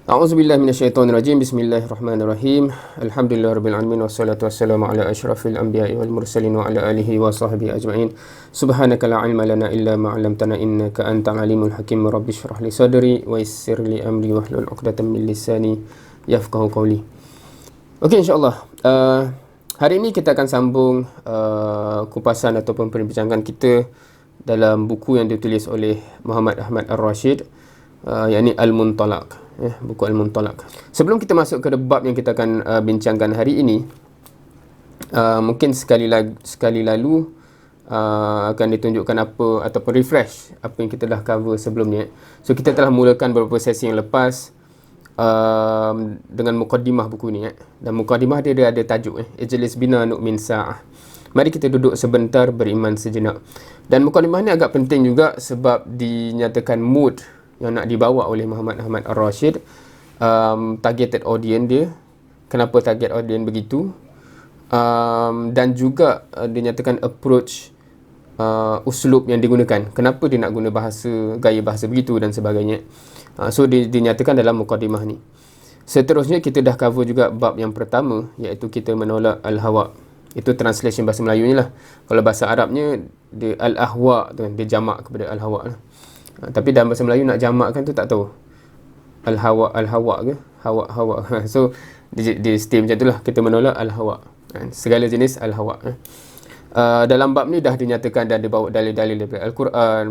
A'udzubillahi minasyaitonirrajim. Bismillahirrahmanirrahim. Alhamdulillahirabbil alamin wassalatu wassalamu ala asyrafil anbiya'i wal mursalin wa ala alihi wa sahbihi ajma'in. Subhanaka la ilma lana illa ma 'allamtana innaka antal alimul hakim. Rabbi shrah li sadri wa yassir li amri wahlul 'uqdatam min lisani yafqahu qawli. Okey, insya-Allah. Hari ini kita akan sambung kupasan ataupun perbincangan kita dalam buku yang ditulis oleh Muhammad Ahmad Ar-Rashid, yakni Al-Muntalaq. Buku Al-Muntalaq. Sebelum kita masuk ke bab yang kita akan bincangkan hari ini, mungkin sekali lalu akan ditunjukkan apa ataupun refresh apa yang kita dah cover sebelumnya. So kita telah mulakan beberapa sesi yang lepas dengan mukaddimah buku ni, dan mukaddimah dia ada tajuk Ijlis bina nu'min sa'ah. Mari kita duduk sebentar, beriman sejenak. Dan mukaddimah ni agak penting juga sebab dinyatakan mood yang nak dibawa oleh Muhammad Ahmad Ar-Rashid, targeted audience dia, kenapa target audience begitu, dan juga dinyatakan approach, uslub yang digunakan, kenapa dia nak guna gaya bahasa begitu dan sebagainya. So dinyatakan dalam mukadimah ni. Seterusnya kita dah cover juga bab yang pertama, iaitu kita menolak al-hawa. Itu translation bahasa Melayu ni lah. Kalau bahasa Arabnya dia al-ahwa tu kan, dia jamak kepada al-hawa lah. Tapi dalam bahasa Melayu nak jamakkan tu tak tahu. Al-hawa ke? Hawa. So dia stay macam itulah. Kita menolak al-hawa. Segala jenis al-hawa. Dalam bab ni dah dinyatakan dan dibawa dalil-dalil daripada Al-Quran,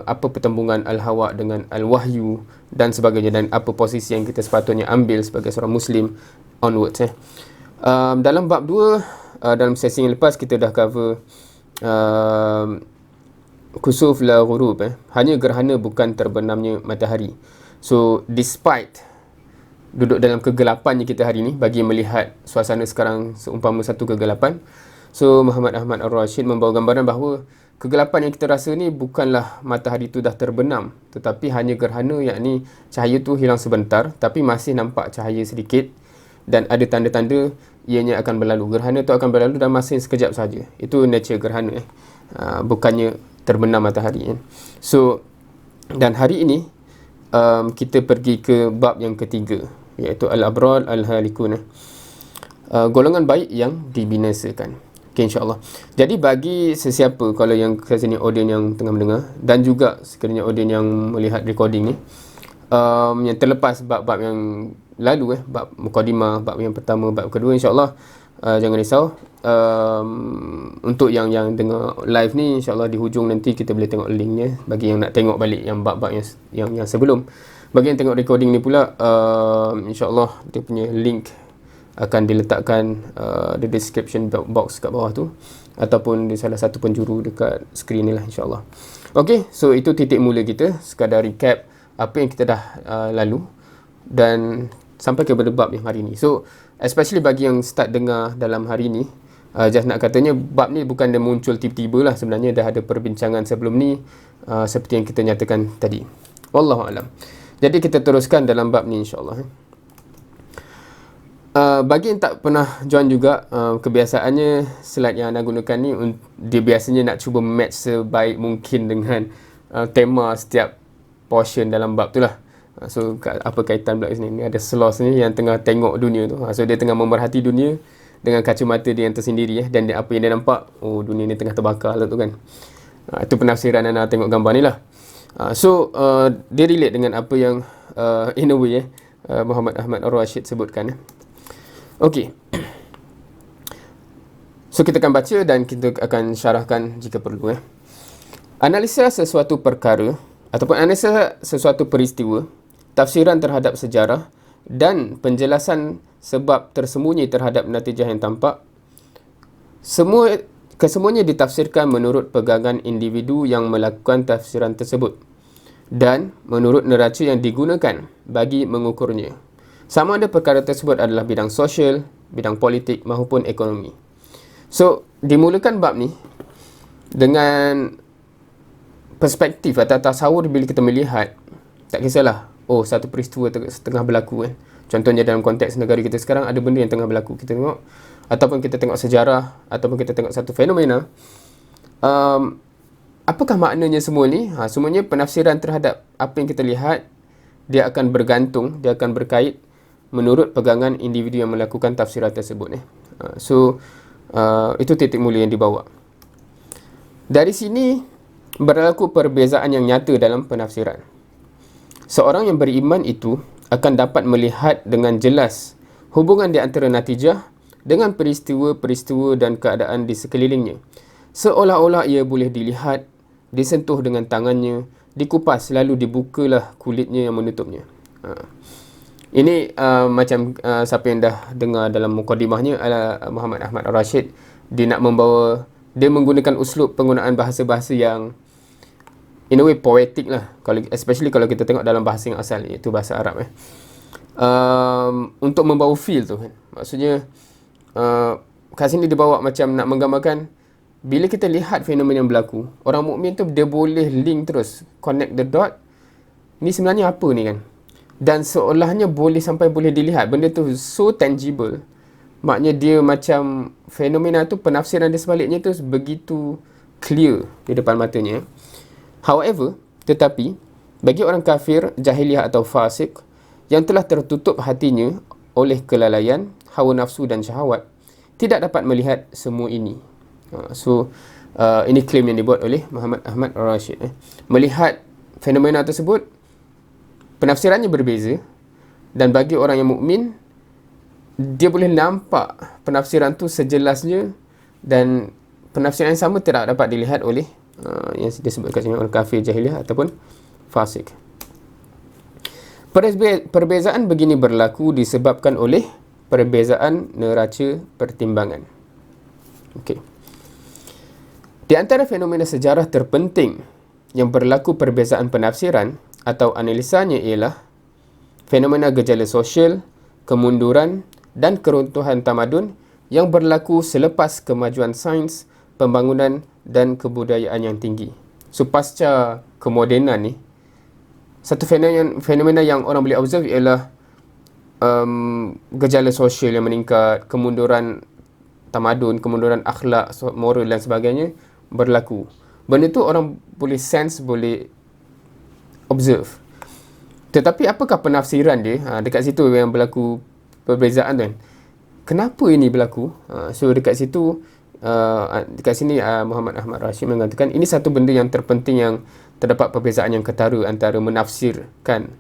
apa pertembungan al-hawa dengan al-wahyu dan sebagainya, dan apa posisi yang kita sepatutnya ambil sebagai seorang Muslim onwards. Dalam bab 2, dalam sesi yang lepas kita dah cover kusuf la ghurub, hanya gerhana bukan terbenamnya matahari. So despite duduk dalam kegelapannya kita hari ni, bagi melihat suasana sekarang seumpama satu kegelapan, so Muhammad Ahmad Ar-Rashid membawa gambaran bahawa kegelapan yang kita rasa ni bukanlah matahari tu dah terbenam, tetapi hanya gerhana, yakni cahaya tu hilang sebentar tapi masih nampak cahaya sedikit, dan ada tanda-tanda ianya akan berlalu. Gerhana tu akan berlalu dan masih sekejap saja. Itu nature gerhana, bukannya terbenam matahari. So, dan hari ini kita pergi ke bab yang ketiga, iaitu al-abrar al-halikun, golongan baik yang dibinasakan. Okay, insyaAllah. Jadi bagi sesiapa, kalau yang sini audience yang tengah mendengar, dan juga sekiranya audience yang melihat recording ni, yang terlepas bab-bab yang lalu, bab mukadimah, bab yang pertama, bab kedua, insyaAllah, jangan risau. Untuk yang dengar live ni, insyaAllah di hujung nanti kita boleh tengok linknya, bagi yang nak tengok balik yang bab-bab yang sebelum. Bagi yang tengok recording ni pula, insyaAllah dia punya link akan diletakkan di description box kat bawah tu, ataupun di salah satu penjuru dekat skrin ni lah, insyaAllah. Okay, so itu titik mula kita, sekadar recap apa yang kita dah lalu dan sampai ke bab yang hari ni. So especially bagi yang start dengar dalam hari ni, just nak katanya bab ni bukan dia muncul tiba-tiba lah, sebenarnya dah ada perbincangan sebelum ni, seperti yang kita nyatakan tadi. Wallahualam. Jadi kita teruskan dalam bab ni, insyaAllah. Bagi yang tak pernah join juga, kebiasaannya slide yang anda gunakan ni, dia biasanya nak cuba match sebaik mungkin dengan tema setiap portion dalam bab tu lah. So apa kaitan pula sini? Ni ada Sloth ni yang tengah tengok dunia tu. So dia tengah memerhati dunia dengan kacamata dia yang tersendiri, dan apa yang dia nampak, oh dunia ni tengah terbakar lah tu kan. Itu penafsiran anda tengok gambar ni lah. So dia relate dengan apa yang in a way Muhammad Ahmad Ar-Rashid sebutkan. Okey. So kita akan baca dan kita akan syarahkan jika perlu. Analisa sesuatu perkara ataupun analisa sesuatu peristiwa, tafsiran terhadap sejarah, dan penjelasan sebab tersembunyi terhadap natijah yang tampak, kesemuanya ditafsirkan menurut pegangan individu yang melakukan tafsiran tersebut dan menurut neraca yang digunakan bagi mengukurnya, sama ada perkara tersebut adalah bidang sosial, bidang politik maupun ekonomi. So dimulakan bab ni dengan perspektif atau tasawur bila kita melihat, tak kisahlah, oh satu peristiwa tengah berlaku Contohnya dalam konteks negara kita sekarang, ada benda yang tengah berlaku, kita tengok, ataupun kita tengok sejarah, ataupun kita tengok satu fenomena. Apakah maknanya semua ni? Semuanya penafsiran terhadap apa yang kita lihat dia akan bergantung, dia akan berkait menurut pegangan individu yang melakukan tafsiran tersebut. Itu titik mula yang dibawa. Dari sini berlaku perbezaan yang nyata dalam penafsiran. Seorang yang beriman itu akan dapat melihat dengan jelas hubungan di antara natijah dengan peristiwa-peristiwa dan keadaan di sekelilingnya. Seolah-olah ia boleh dilihat, disentuh dengan tangannya, dikupas lalu dibukalah kulitnya yang menutupnya. Ini macam siapa yang dah dengar dalam mukadimahnya Muhammad Ahmad Rashid, dia nak membawa, dia menggunakan uslub penggunaan bahasa-bahasa yang in a way poetic lah, especially kalau kita tengok dalam bahasa yang asal, iaitu bahasa Arab untuk membawa feel tu kan. Maksudnya kat sini dia bawa macam nak menggambarkan bila kita lihat fenomena yang berlaku, orang mukmin tu dia boleh link terus, connect the dot, ni sebenarnya apa ni kan, dan seolahnya boleh sampai boleh dilihat benda tu so tangible. Maknanya dia macam fenomena tu, penafsiran dia sebaliknya tu begitu clear di depan matanya. However, tetapi bagi orang kafir, jahiliah atau fasik yang telah tertutup hatinya oleh kelalaian, hawa nafsu dan syahwat, tidak dapat melihat semua ini. Ini klaim yang dibuat oleh Muhammad Ahmad Rashid. Melihat fenomena tersebut, penafsirannya berbeza, dan bagi orang yang mukmin, dia boleh nampak penafsiran tu sejelasnya, dan penafsiran yang sama tidak dapat dilihat oleh yang disebut kat sini orang kafir, jahiliah ataupun fasik. Perbezaan begini berlaku disebabkan oleh perbezaan neraca pertimbangan. Okey. Di antara fenomena sejarah terpenting yang berlaku perbezaan penafsiran atau analisanya ialah fenomena gejala sosial, kemunduran dan keruntuhan tamadun yang berlaku selepas kemajuan sains, pembangunan dan kebudayaan yang tinggi. So, pasca kemodenan ni, satu fenomena yang orang boleh observe ialah gejala sosial yang meningkat, kemunduran tamadun, kemunduran akhlak, moral dan sebagainya berlaku. Benda tu orang boleh sense, boleh observe. Tetapi apakah penafsiran dia? Dekat situ yang berlaku perbezaan tu kan. Kenapa ini berlaku? So dekat situ, dekat sini Muhammad Ahmad Rashid mengatakan ini satu benda yang terpenting yang terdapat perbezaan yang ketara antara menafsirkan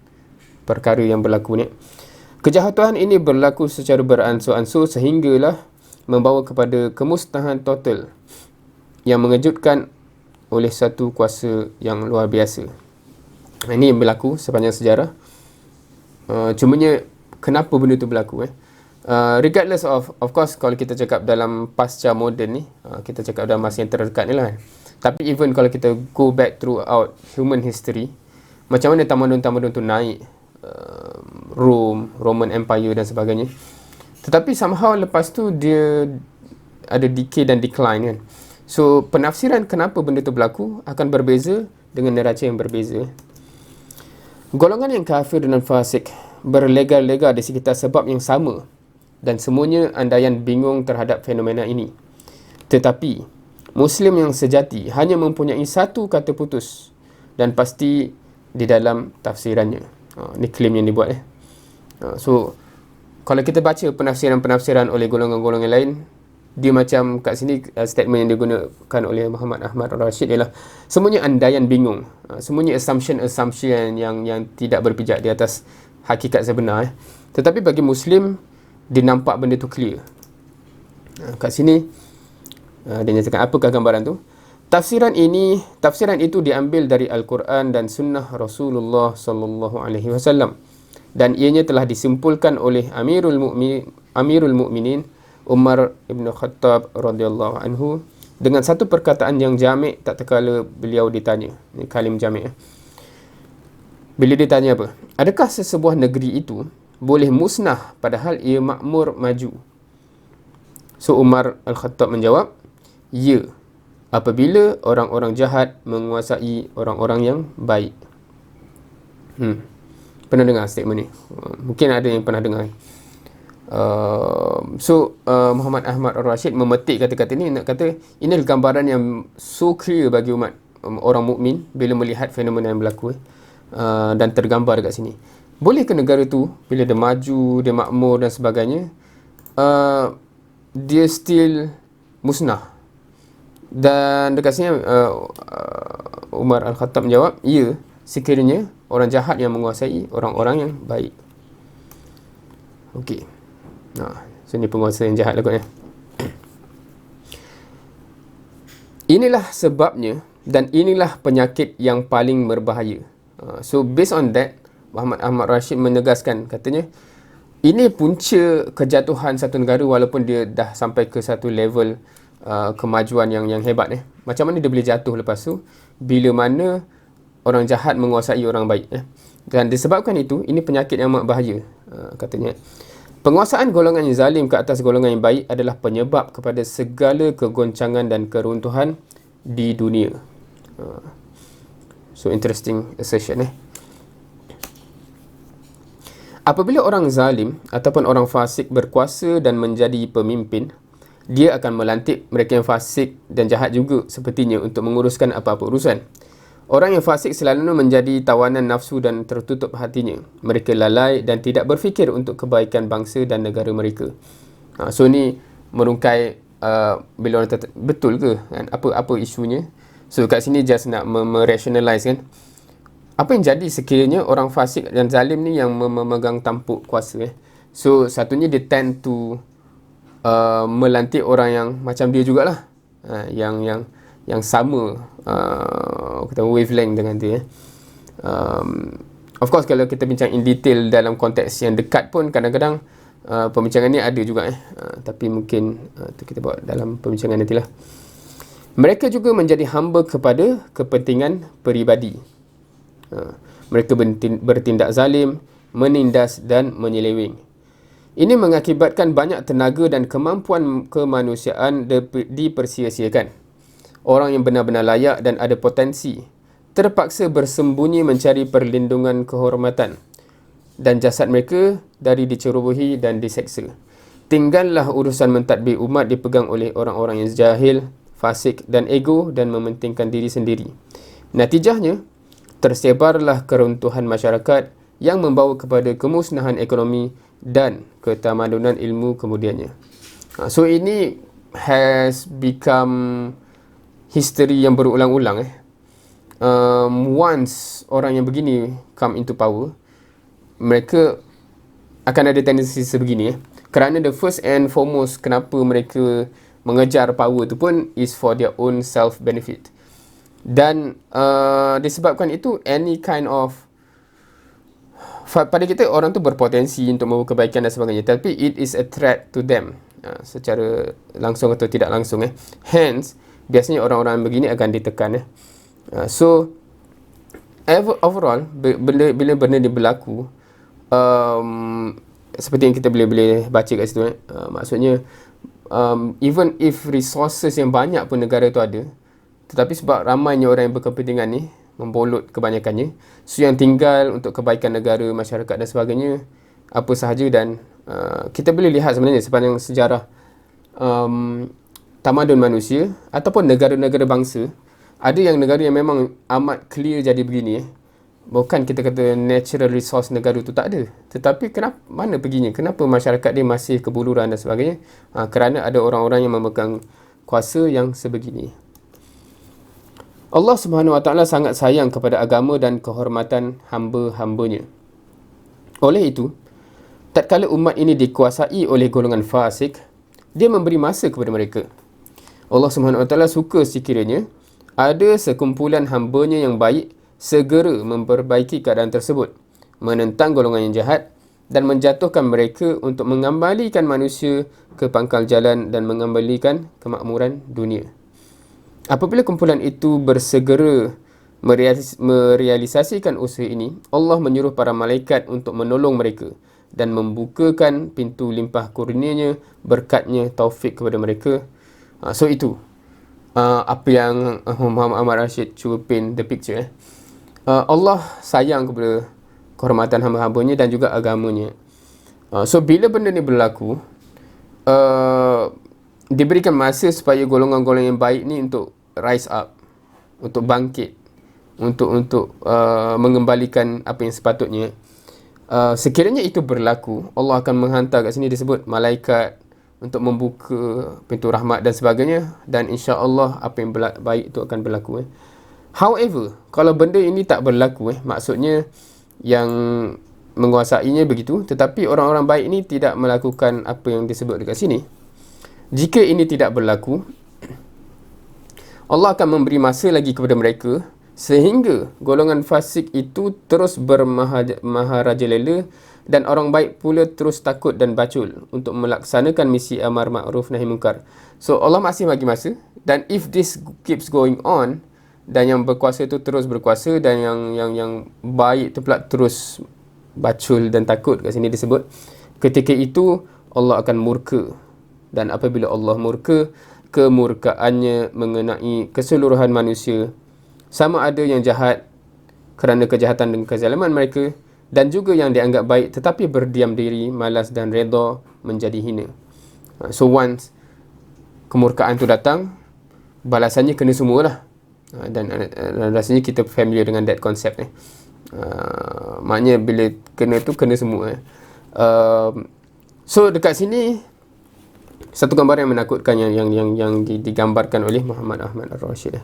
perkara yang berlaku ni. Kejahatan ini berlaku secara beransur-ansur sehinggalah membawa kepada kemusnahan total yang mengejutkan oleh satu kuasa yang luar biasa. Ini yang berlaku sepanjang sejarah. Cumanya kenapa benda tu berlaku? Regardless of course, kalau kita cakap dalam pasca moden ni, kita cakap dalam masa yang terdekat ni lah. Tapi even kalau kita go back throughout human history, macam mana tamadun-tamadun tu naik, Rome, Roman Empire dan sebagainya. Tetapi somehow lepas tu dia ada decay dan decline kan. So penafsiran kenapa benda tu berlaku akan berbeza dengan neraca yang berbeza. Golongan yang kafir dan fasik berlega-lega di sekitar sebab yang sama dan semuanya andaian bingung terhadap fenomena ini. Tetapi Muslim yang sejati hanya mempunyai satu kata putus dan pasti di dalam tafsirannya. Ini klaim yang dibuat. So kalau kita baca penafsiran-penafsiran oleh golongan-golongan lain, dia macam kat sini statement yang digunakan oleh Muhammad Ahmad Rashid ialah semuanya andaian bingung, semuanya assumption yang tidak berpijak di atas hakikat sebenar. Tetapi bagi Muslim, dia nampak benda tu clear. Kat sini dia nyatakan apakah gambaran tu? Tafsiran itu diambil dari Al-Quran dan Sunnah Rasulullah sallallahu alaihi wasallam, dan ianya telah disimpulkan oleh Amirul Mukminin Umar ibn Khattab radhiyallahu anhu dengan satu perkataan yang jami' tak terkala beliau ditanya. Ini kalim jami'. Bila ditanya apa? Adakah sesebuah negeri itu boleh musnah padahal ia makmur maju? So Umar Al-Khattab menjawab, ya, apabila orang-orang jahat menguasai orang-orang yang baik. Pernah dengar statement ni? Mungkin ada yang pernah dengar. Muhammad Ahmad Rashid memetik kata-kata ini, nak kata ini gambaran yang so clear bagi umat orang mukmin bila melihat fenomena yang berlaku dan tergambar dekat sini. boleh ke negara tu bila dia maju, dia makmur dan sebagainya, dia still musnah? Dan dekat sini Umar Al-Khattab menjawab, ya, sekiranya orang jahat yang menguasai orang-orang yang baik. Okey. So ni penguasa yang jahat lah kot ya. Inilah sebabnya dan inilah penyakit yang paling berbahaya. So based on that, Muhammad Ahmad Rashid menegaskan, katanya, ini punca kejatuhan satu negara walaupun dia dah sampai ke satu level kemajuan yang hebat. Macam mana dia boleh jatuh lepas tu? Bila mana orang jahat menguasai orang baik. Dan disebabkan itu, ini penyakit yang amat bahaya, katanya. Penguasaan golongan yang zalim ke atas golongan yang baik adalah penyebab kepada segala kegoncangan dan keruntuhan di dunia. So interesting assertion. Apabila orang zalim ataupun orang fasik berkuasa dan menjadi pemimpin, dia akan melantik mereka yang fasik dan jahat juga sepertinya untuk menguruskan apa-apa urusan. Orang yang fasik selalu menjadi tawanan nafsu dan tertutup hatinya. Mereka lalai dan tidak berfikir untuk kebaikan bangsa dan negara mereka. So ni merungkai bila orang betul ke kan? Apa isunya? So kat sini just nak merationalize kan. Apa yang jadi sekiranya orang fasik dan zalim ni yang memegang tampuk kuasa. So satunya dia tend to melantik orang yang macam dia jugalah. Yang sama kata wavelength dengan dia. Of course kalau kita bincang in detail dalam konteks yang dekat pun kadang-kadang pembincangan ni ada juga tapi mungkin tu kita bawa dalam pembincangan nantilah. Mereka juga menjadi hamba kepada kepentingan peribadi. Mereka bertindak zalim, menindas dan menyeleweng. Ini mengakibatkan banyak tenaga dan kemampuan kemanusiaan dipersia-siakan. Orang yang benar-benar layak dan ada potensi terpaksa bersembunyi mencari perlindungan kehormatan dan jasad mereka dari dicerobohi dan diseksa. Tinggallah urusan mentadbir umat dipegang oleh orang-orang yang jahil, fasik dan ego dan mementingkan diri sendiri. Natijahnya, tersebarlah keruntuhan masyarakat yang membawa kepada kemusnahan ekonomi dan ketamadunan ilmu kemudiannya. So ini has become history yang berulang-ulang. Once orang yang begini come into power, mereka akan ada tendensi sebegini. Kerana the first and foremost kenapa mereka mengejar power tu pun is for their own self benefit. Dan disebabkan itu, any kind of pada kita orang tu berpotensi untuk membawa kebaikan dan sebagainya, tapi it is a threat to them secara langsung atau tidak langsung. Hence biasanya orang-orang begini akan ditekan. So overall bila benda ni berlaku, seperti yang kita boleh baca kat situ, maksudnya even if resources yang banyak pun negara tu ada, tetapi sebab ramainya orang yang berkepentingan ni membolot kebanyakannya, so yang tinggal untuk kebaikan negara, masyarakat dan sebagainya apa sahaja. Dan kita boleh lihat sebenarnya sepanjang sejarah tamadun manusia ataupun negara-negara bangsa, ada yang negara yang memang amat clear jadi begini. Bukan kita kata natural resource negara tu tak ada, tetapi kenapa, mana perginya, kenapa masyarakat dia masih kebuluran dan sebagainya? Kerana ada orang-orang yang memegang kuasa yang sebegini. Allah Subhanahu Wa Taala sangat sayang kepada agama dan kehormatan hamba-hambanya. Oleh itu, tatkala umat ini dikuasai oleh golongan fasik, dia memberi masa kepada mereka. Allah Subhanahu Wa Taala suka sekiranya ada sekumpulan hambanya yang baik segera memperbaiki keadaan tersebut, menentang golongan yang jahat dan menjatuhkan mereka untuk mengembalikan manusia ke pangkal jalan dan mengembalikan kemakmuran dunia. Apabila kumpulan itu bersegera merealisasikan usaha ini, Allah menyuruh para malaikat untuk menolong mereka dan membukakan pintu limpah kurnianya, berkatnya, taufik kepada mereka. So itu apa yang Muhammad Ahmad Rashid cuba paint the picture. Allah sayang kepada kehormatan hamba-hambanya dan juga agamanya. So bila benda ni berlaku, diberikan masa supaya golongan-golongan yang baik ni untuk rise up, untuk bangkit, untuk mengembalikan apa yang sepatutnya. sekiranya itu berlaku, Allah akan menghantar, kat sini disebut malaikat untuk membuka pintu rahmat dan sebagainya, dan insya-Allah apa yang baik itu akan berlaku. However, kalau benda ini tak berlaku, maksudnya yang menguasainya begitu, tetapi orang-orang baik ini tidak melakukan apa yang disebut dekat sini. Jika ini tidak berlaku, Allah akan memberi masa lagi kepada mereka sehingga golongan fasik itu terus bermaharajalela dan orang baik pula terus takut dan bacul untuk melaksanakan misi amar ma'ruf nahi munkar. So Allah masih bagi masa, dan if this keeps going on, dan yang berkuasa itu terus berkuasa, dan yang baik itu pula terus bacul dan takut, kat sini disebut, ketika itu Allah akan murka. Dan apabila Allah murka, kemurkaannya mengenai keseluruhan manusia, sama ada yang jahat kerana kejahatan dan kezaliman mereka, dan juga yang dianggap baik tetapi berdiam diri, malas dan redha menjadi hina. So once kemurkaan tu datang, balasannya kena semualah. Dan rasanya kita familiar dengan that concept ni. Maknanya bila kena tu kena semua. So dekat sini satu gambar yang menakutkan yang digambarkan oleh Muhammad Ahmad Ar-Rashid.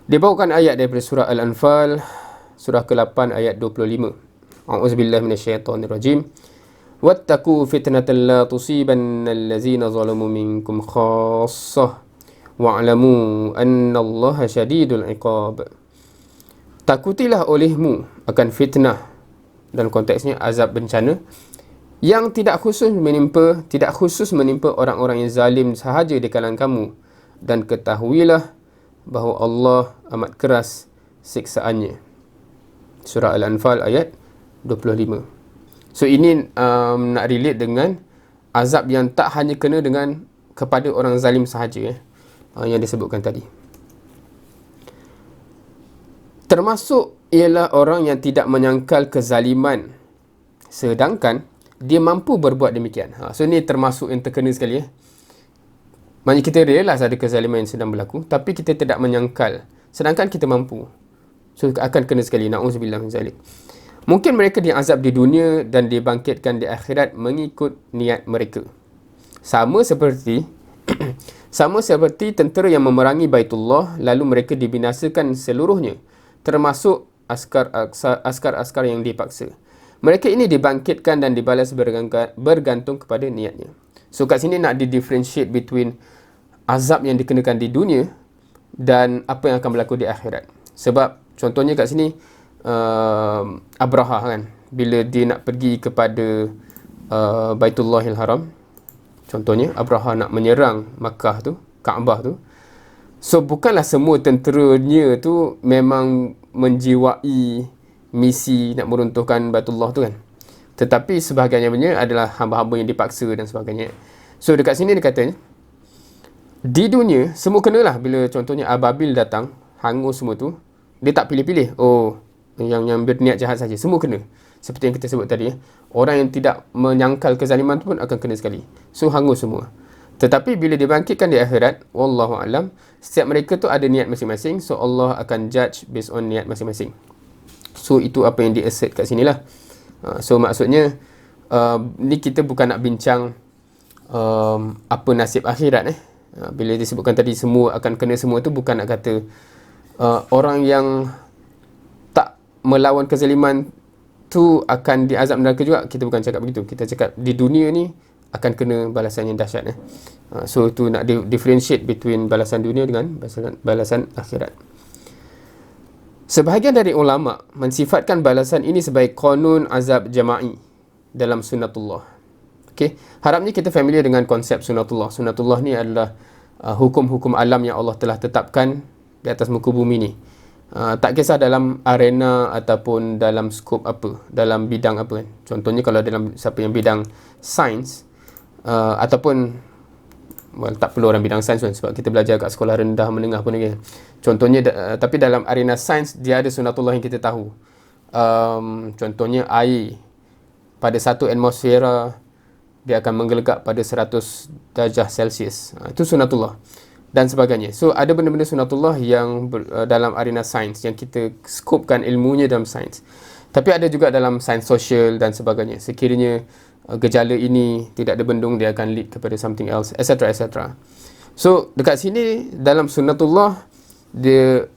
Dia bawakan ayat daripada surah Al-Anfal, surah ke-8 ayat 25. A'udzubillahi minasyaitonirrajim. Wattaqu fitnatan la tusibanna allazina zalamu minkum khassah wa'lamu annallaha syadidul iqab. Takutilah olehmu akan fitnah, dalam konteksnya azab bencana, yang tidak khusus menimpa orang-orang yang zalim sahaja di kalangan kamu, dan ketahuilah bahawa Allah amat keras siksaannya. Surah Al-Anfal ayat 25. So ini nak relate dengan azab yang tak hanya kena dengan kepada orang zalim sahaja, yang disebutkan tadi. Termasuk ialah orang yang tidak menyangkal kezaliman sedangkan dia mampu berbuat demikian. So ni termasuk yang terkena sekali. Maksudnya kita realise ada kezaliman yang sedang berlaku, tapi kita tidak menyangkal sedangkan kita mampu. So akan kena sekali. Na'udzubillah min zalik. Mungkin mereka diazab di dunia dan dibangkitkan di akhirat mengikut niat mereka. Sama seperti tentera yang memerangi Baitullah lalu mereka dibinasakan seluruhnya, termasuk askar-askar yang dipaksa. Mereka ini dibangkitkan dan dibalas bergantung kepada niatnya. So kat sini nak di-differentiate between azab yang dikenakan di dunia dan apa yang akan berlaku di akhirat. Sebab contohnya kat sini Abraha kan, bila dia nak pergi kepada Baitullahil Haram, contohnya Abraha nak menyerang Makkah tu, Kaabah tu. So bukanlah semua tenteranya tu memang menjiwai misi nak meruntuhkan Baitullah tu kan. Tetapi sebahagiannya adalah hamba-hamba yang dipaksa dan sebagainya. So dekat sini dia kata, di dunia semua kenalah. Bila contohnya Ababil datang, hangus semua tu, dia tak pilih-pilih. Oh, yang berniat jahat saja, semua kena. Seperti yang kita sebut tadi, orang yang tidak menyangkal kezaliman tu pun akan kena sekali. So hangus semua. Tetapi bila dibangkitkan di akhirat, wallahu alam, setiap mereka tu ada niat masing-masing. So Allah akan judge based on niat masing-masing. So itu apa yang di-assert kat sini lah. So maksudnya ni kita bukan nak bincang apa nasib akhirat. Bila disebutkan tadi semua akan kena semua tu, bukan nak kata orang yang tak melawan kezaliman tu akan diazab neraka juga. Kita bukan cakap begitu. Kita cakap di dunia ni akan kena balasan yang dahsyat. So tu nak differentiate between balasan dunia dengan balasan akhirat. Sebahagian dari ulama mensifatkan balasan ini sebagai qanun azab jama'i dalam sunnatullah. Okay. Harapnya kita familiar dengan konsep sunnatullah. Sunnatullah ni adalah hukum-hukum alam yang Allah telah tetapkan di atas muka bumi ni. Tak kisah dalam arena ataupun dalam skop apa, dalam bidang apa kan. Contohnya kalau dalam siapa yang bidang sains, ataupun tak perlu orang bidang sains kan, sebab kita belajar kat sekolah rendah menengah pun lagi. Contohnya tapi dalam arena sains dia ada sunnatullah yang kita tahu. Contohnya air pada satu atmosfera dia akan menggelegak pada 100 darjah Celsius. Itu sunnatullah dan sebagainya. So ada benda-benda sunnatullah yang dalam arena sains yang kita skopkan ilmunya dalam sains. Tapi ada juga dalam sains sosial dan sebagainya. Sekiranya gejala ini tidak dibendung, dia akan lead kepada something else, etc. etc. So dekat sini dalam sunnatullah, dia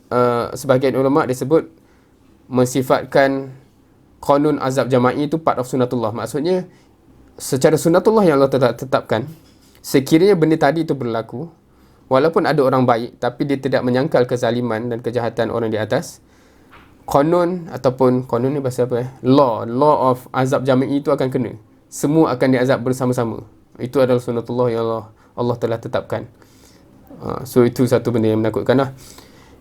sebahagian ulama dia sebut mensifatkan qanun azab jama'i itu part of sunnatullah. Maksudnya secara sunnatullah yang Allah tetapkan, sekiranya benda tadi itu berlaku, walaupun ada orang baik tapi dia tidak menyangkal kezaliman dan kejahatan orang di atas, qanun ataupun qanun ni bahasa apa law of azab jama'i itu akan kena. Semua akan diazab bersama-sama. Itu adalah sunnatullah yang Allah telah tetapkan. So itu satu benda yang menakutkan lah.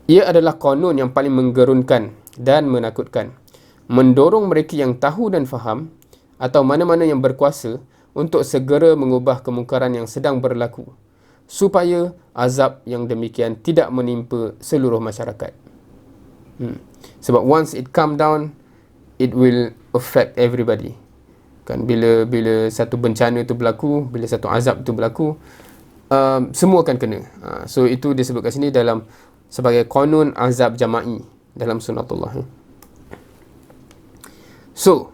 Ia adalah qanun yang paling menggerunkan dan menakutkan, mendorong mereka yang tahu dan faham atau mana-mana yang berkuasa untuk segera mengubah kemungkaran yang sedang berlaku, supaya azab yang demikian tidak menimpa seluruh masyarakat. Sebab once it come down, it will affect everybody. Kan, bila satu bencana itu berlaku, bila satu azab itu berlaku, semua akan kena. So itu disebut kat sini dalam sebagai qanun azab jama'i dalam sunnatullah. So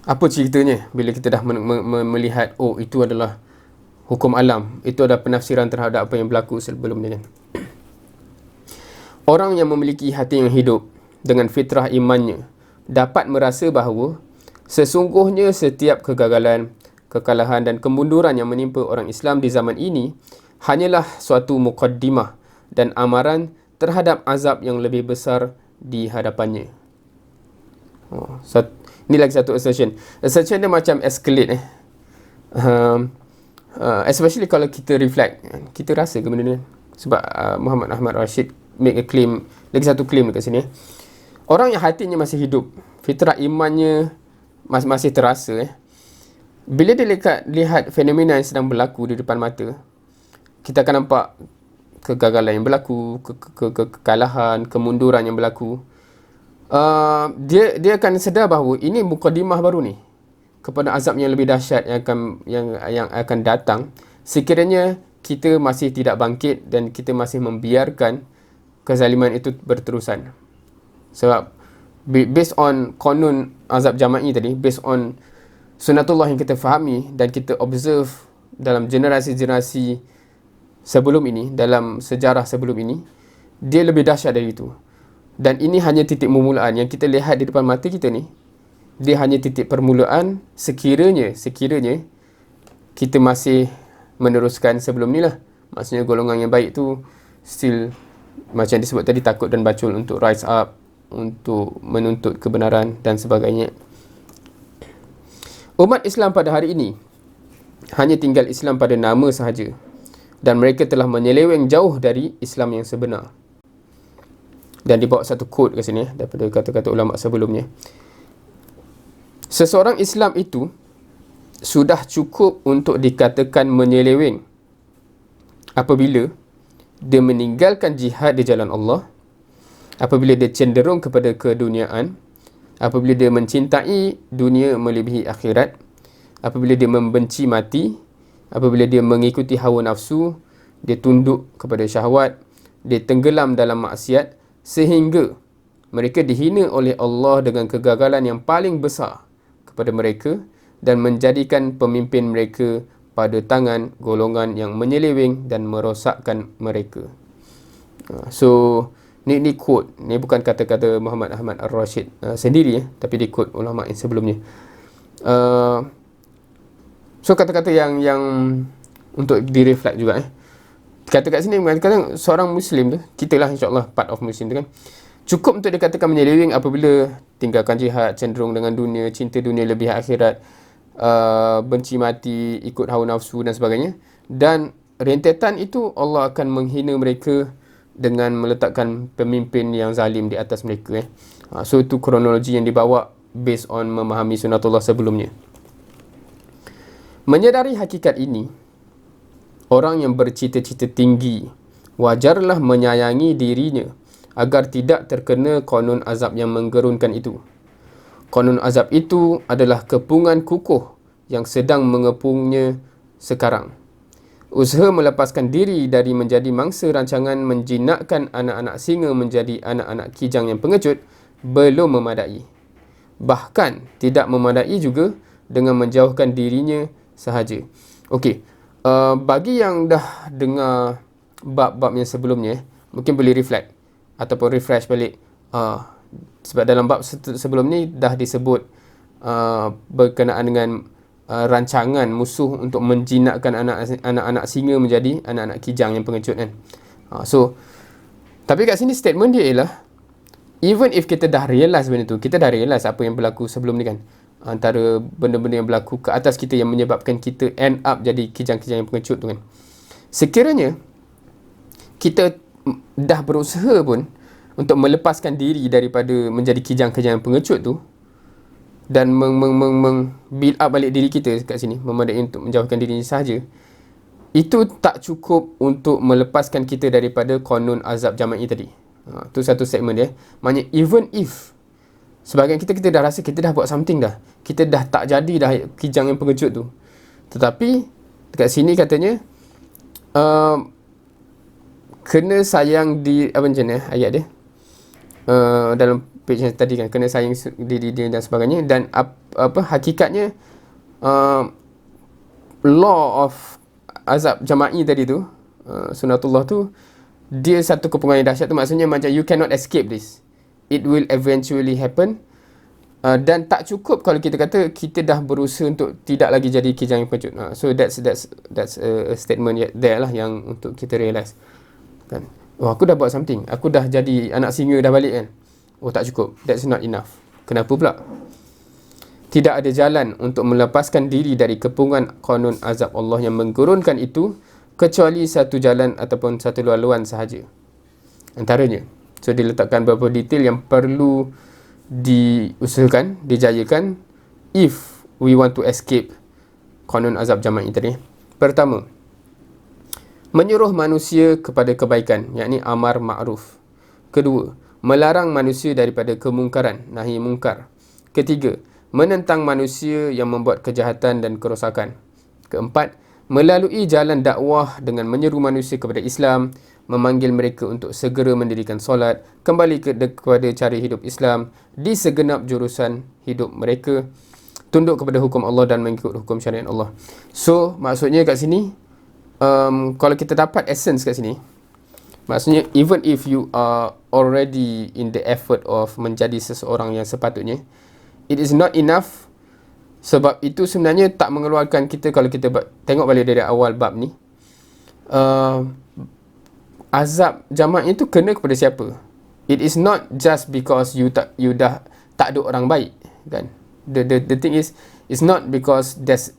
apa ceritanya bila kita dah melihat, oh itu adalah hukum alam, itu adalah penafsiran terhadap apa yang berlaku sebelum ni kan. Orang yang memiliki hati yang hidup dengan fitrah imannya dapat merasa bahawa sesungguhnya setiap kegagalan, kekalahan dan kemunduran yang menimpa orang Islam di zaman ini hanyalah suatu muqaddimah dan amaran terhadap azab yang lebih besar di hadapannya. Ini lagi satu assertion. Assertion dia macam escalate. Especially kalau kita reflect, kita rasa ke benda ni. Sebab Muhammad Ahmad Rashid make a claim, lagi satu claim dekat sini. Orang yang hatinya masih hidup, fitrah imannya masih terasa, bila dia lihat fenomena yang sedang berlaku di depan mata, kita akan nampak kegagalan yang berlaku, kekalahan, kemunduran yang berlaku. Dia akan sedar bahawa ini mukadimah baru ni kepada azab yang lebih dahsyat yang akan datang sekiranya kita masih tidak bangkit dan kita masih membiarkan kezaliman itu berterusan. Sebab based on qanun azab jama'i tadi, based on sunnatullah yang kita fahami dan kita observe dalam generasi-generasi sebelum ini, dalam sejarah sebelum ini, dia lebih dahsyat dari itu. Dan ini hanya titik permulaan yang kita lihat di depan mata kita ni. Dia hanya titik permulaan sekiranya kita masih meneruskan sebelum ni lah. Maksudnya golongan yang baik tu still macam disebut tadi, takut dan bacul untuk rise up, untuk menuntut kebenaran dan sebagainya. Umat Islam pada hari ini hanya tinggal Islam pada nama sahaja, dan mereka telah menyeleweng jauh dari Islam yang sebenar. Dan dibawa satu quote ke sini daripada kata-kata ulama sebelumnya. Seseorang Islam itu sudah cukup untuk dikatakan menyeleweng apabila dia meninggalkan jihad di jalan Allah, apabila dia cenderung kepada keduniaan, apabila dia mencintai dunia melebihi akhirat, apabila dia membenci mati, apabila dia mengikuti hawa nafsu, dia tunduk kepada syahwat, dia tenggelam dalam maksiat, sehingga mereka dihina oleh Allah dengan kegagalan yang paling besar kepada mereka dan menjadikan pemimpin mereka pada tangan golongan yang menyeleweng dan merosakkan mereka. So ni quote, ni bukan kata-kata Muhammad Ahmad Ar-Rashid sendiri, tapi di quote ulama yang sebelumnya. So kata-kata yang untuk direflect juga. Kata kat sini mengatakan seorang Muslim tu, kita lah insyaAllah part of Muslim tu kan, cukup untuk dikatakan menyeleweng apabila tinggalkan jihad, cenderung dengan dunia, cinta dunia lebih akhirat, benci mati, ikut hawa nafsu dan sebagainya. Dan rentetan itu Allah akan menghina mereka dengan meletakkan pemimpin yang zalim di atas mereka. So itu kronologi yang dibawa based on memahami sunnatullah sebelumnya. Menyedari hakikat ini, orang yang bercita-cita tinggi wajarlah menyayangi dirinya agar tidak terkena qanun azab yang menggerunkan itu. Qanun azab itu adalah kepungan kukuh yang sedang mengepungnya sekarang. Usaha melepaskan diri dari menjadi mangsa rancangan menjinakkan anak-anak singa menjadi anak-anak kijang yang pengecut belum memadai. Bahkan tidak memadai juga dengan menjauhkan dirinya sahaja. Okey, bagi yang dah dengar bab-bab yang sebelumnya, mungkin boleh reflect ataupun refresh balik. Sebab dalam bab sebelum ni dah disebut berkenaan dengan rancangan musuh untuk menjinakkan anak-anak singa menjadi anak-anak kijang yang pengecut kan. So, tapi kat sini statement dia ialah, even if kita dah realise benda tu, kita dah realise apa yang berlaku sebelum ni kan, antara benda-benda yang berlaku ke atas kita yang menyebabkan kita end up jadi kijang-kijang yang pengecut tu kan. Sekiranya kita dah berusaha pun untuk melepaskan diri daripada menjadi kijang-kijang yang pengecut tu dan build up balik diri kita kat sini, memadai untuk menjauhkan diri sahaja, itu tak cukup untuk melepaskan kita daripada konun azab jama'i tadi. Tu satu segmen dia. Maknanya even if sebahagian kita dah rasa kita dah buat something dah, kita dah tak jadi dah kijang yang pengecut tu, tetapi dekat sini katanya kena sayang di apa macam ni ayat dia, dalam page yang tadi kan, kena sayang diri dia dan sebagainya. Dan apa hakikatnya law of azab jama'i tadi tu, sunatullah tu, dia satu kepungan yang dahsyat tu. Maksudnya macam you cannot escape this, it will eventually happen. Dan tak cukup kalau kita kata kita dah berusaha untuk tidak lagi jadi kijang yang pengecut. So that's a statement there lah yang untuk kita realise kan. Oh, aku dah buat something, aku dah jadi anak singa dah balik kan. Oh, tak cukup, that's not enough. Kenapa pula? Tidak ada jalan untuk melepaskan diri dari kepungan konun azab Allah yang mengurunkan itu, kecuali satu jalan ataupun satu laluan sahaja. Antaranya, so diletakkan beberapa detail yang perlu diusahakan, dijayakan if we want to escape konun azab jama'i tadi. Pertama, menyuruh manusia kepada kebaikan, yakni amar ma'ruf. Kedua, melarang manusia daripada kemungkaran, nahi mungkar. Ketiga, menentang manusia yang membuat kejahatan dan kerosakan. Keempat, melalui jalan dakwah dengan menyeru manusia kepada Islam, memanggil mereka untuk segera mendirikan solat, kembali kepada cara hidup Islam di segenap jurusan hidup mereka, tunduk kepada hukum Allah dan mengikut hukum syariat Allah. So, maksudnya kat sini, kalau kita dapat essence kat sini, maksudnya even if you are already in the effort of menjadi seseorang yang sepatutnya, it is not enough. Sebab itu sebenarnya tak mengeluarkan kita, kalau kita tengok balik dari awal bab ni, azab jama'i itu kena kepada siapa? It is not just because you dah tak ada orang baik kan. The thing is, it's not because there's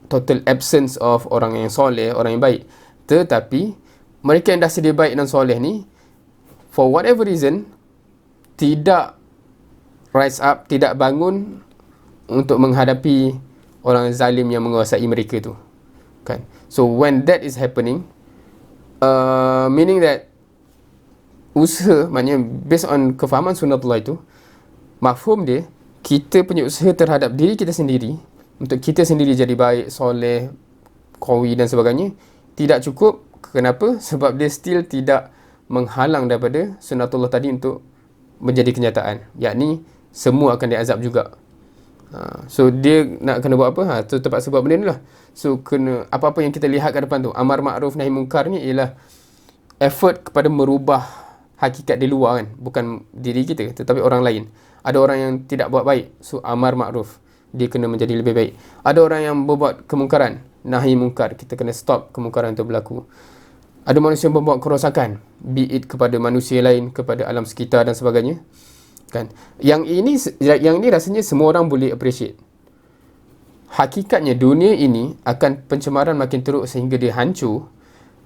total absence of orang yang soleh, orang yang baik, tetapi mereka yang dah sedia baik dan soleh ni, for whatever reason, tidak rise up, tidak bangun untuk menghadapi orang zalim yang menguasai mereka tu kan. So when that is happening, meaning that usaha, maknanya based on kefahaman sunatullah itu, mafhum dia, kita punya usaha terhadap diri kita sendiri, untuk kita sendiri jadi baik, soleh, qawi dan sebagainya, tidak cukup. Kenapa? Sebab dia still tidak menghalang daripada sunatullah tadi untuk menjadi kenyataan, yakni semua akan diazab juga. So dia nak kena buat apa? Tu terpaksa buat benda ni lah. So kena, apa-apa yang kita lihat kat depan tu, amar ma'ruf nahi mungkar ni ialah effort kepada merubah hakikat di luar kan, bukan diri kita tetapi orang lain. Ada orang yang tidak buat baik, so amar ma'ruf, dia kena menjadi lebih baik. Ada orang yang berbuat kemungkaran, nahi mungkar, kita kena stop kemungkaran itu berlaku. Ada manusia yang membuat kerosakan, be it kepada manusia lain, kepada alam sekitar dan sebagainya kan. Yang ini rasanya semua orang boleh appreciate. Hakikatnya dunia ini akan pencemaran makin teruk sehingga dia hancur,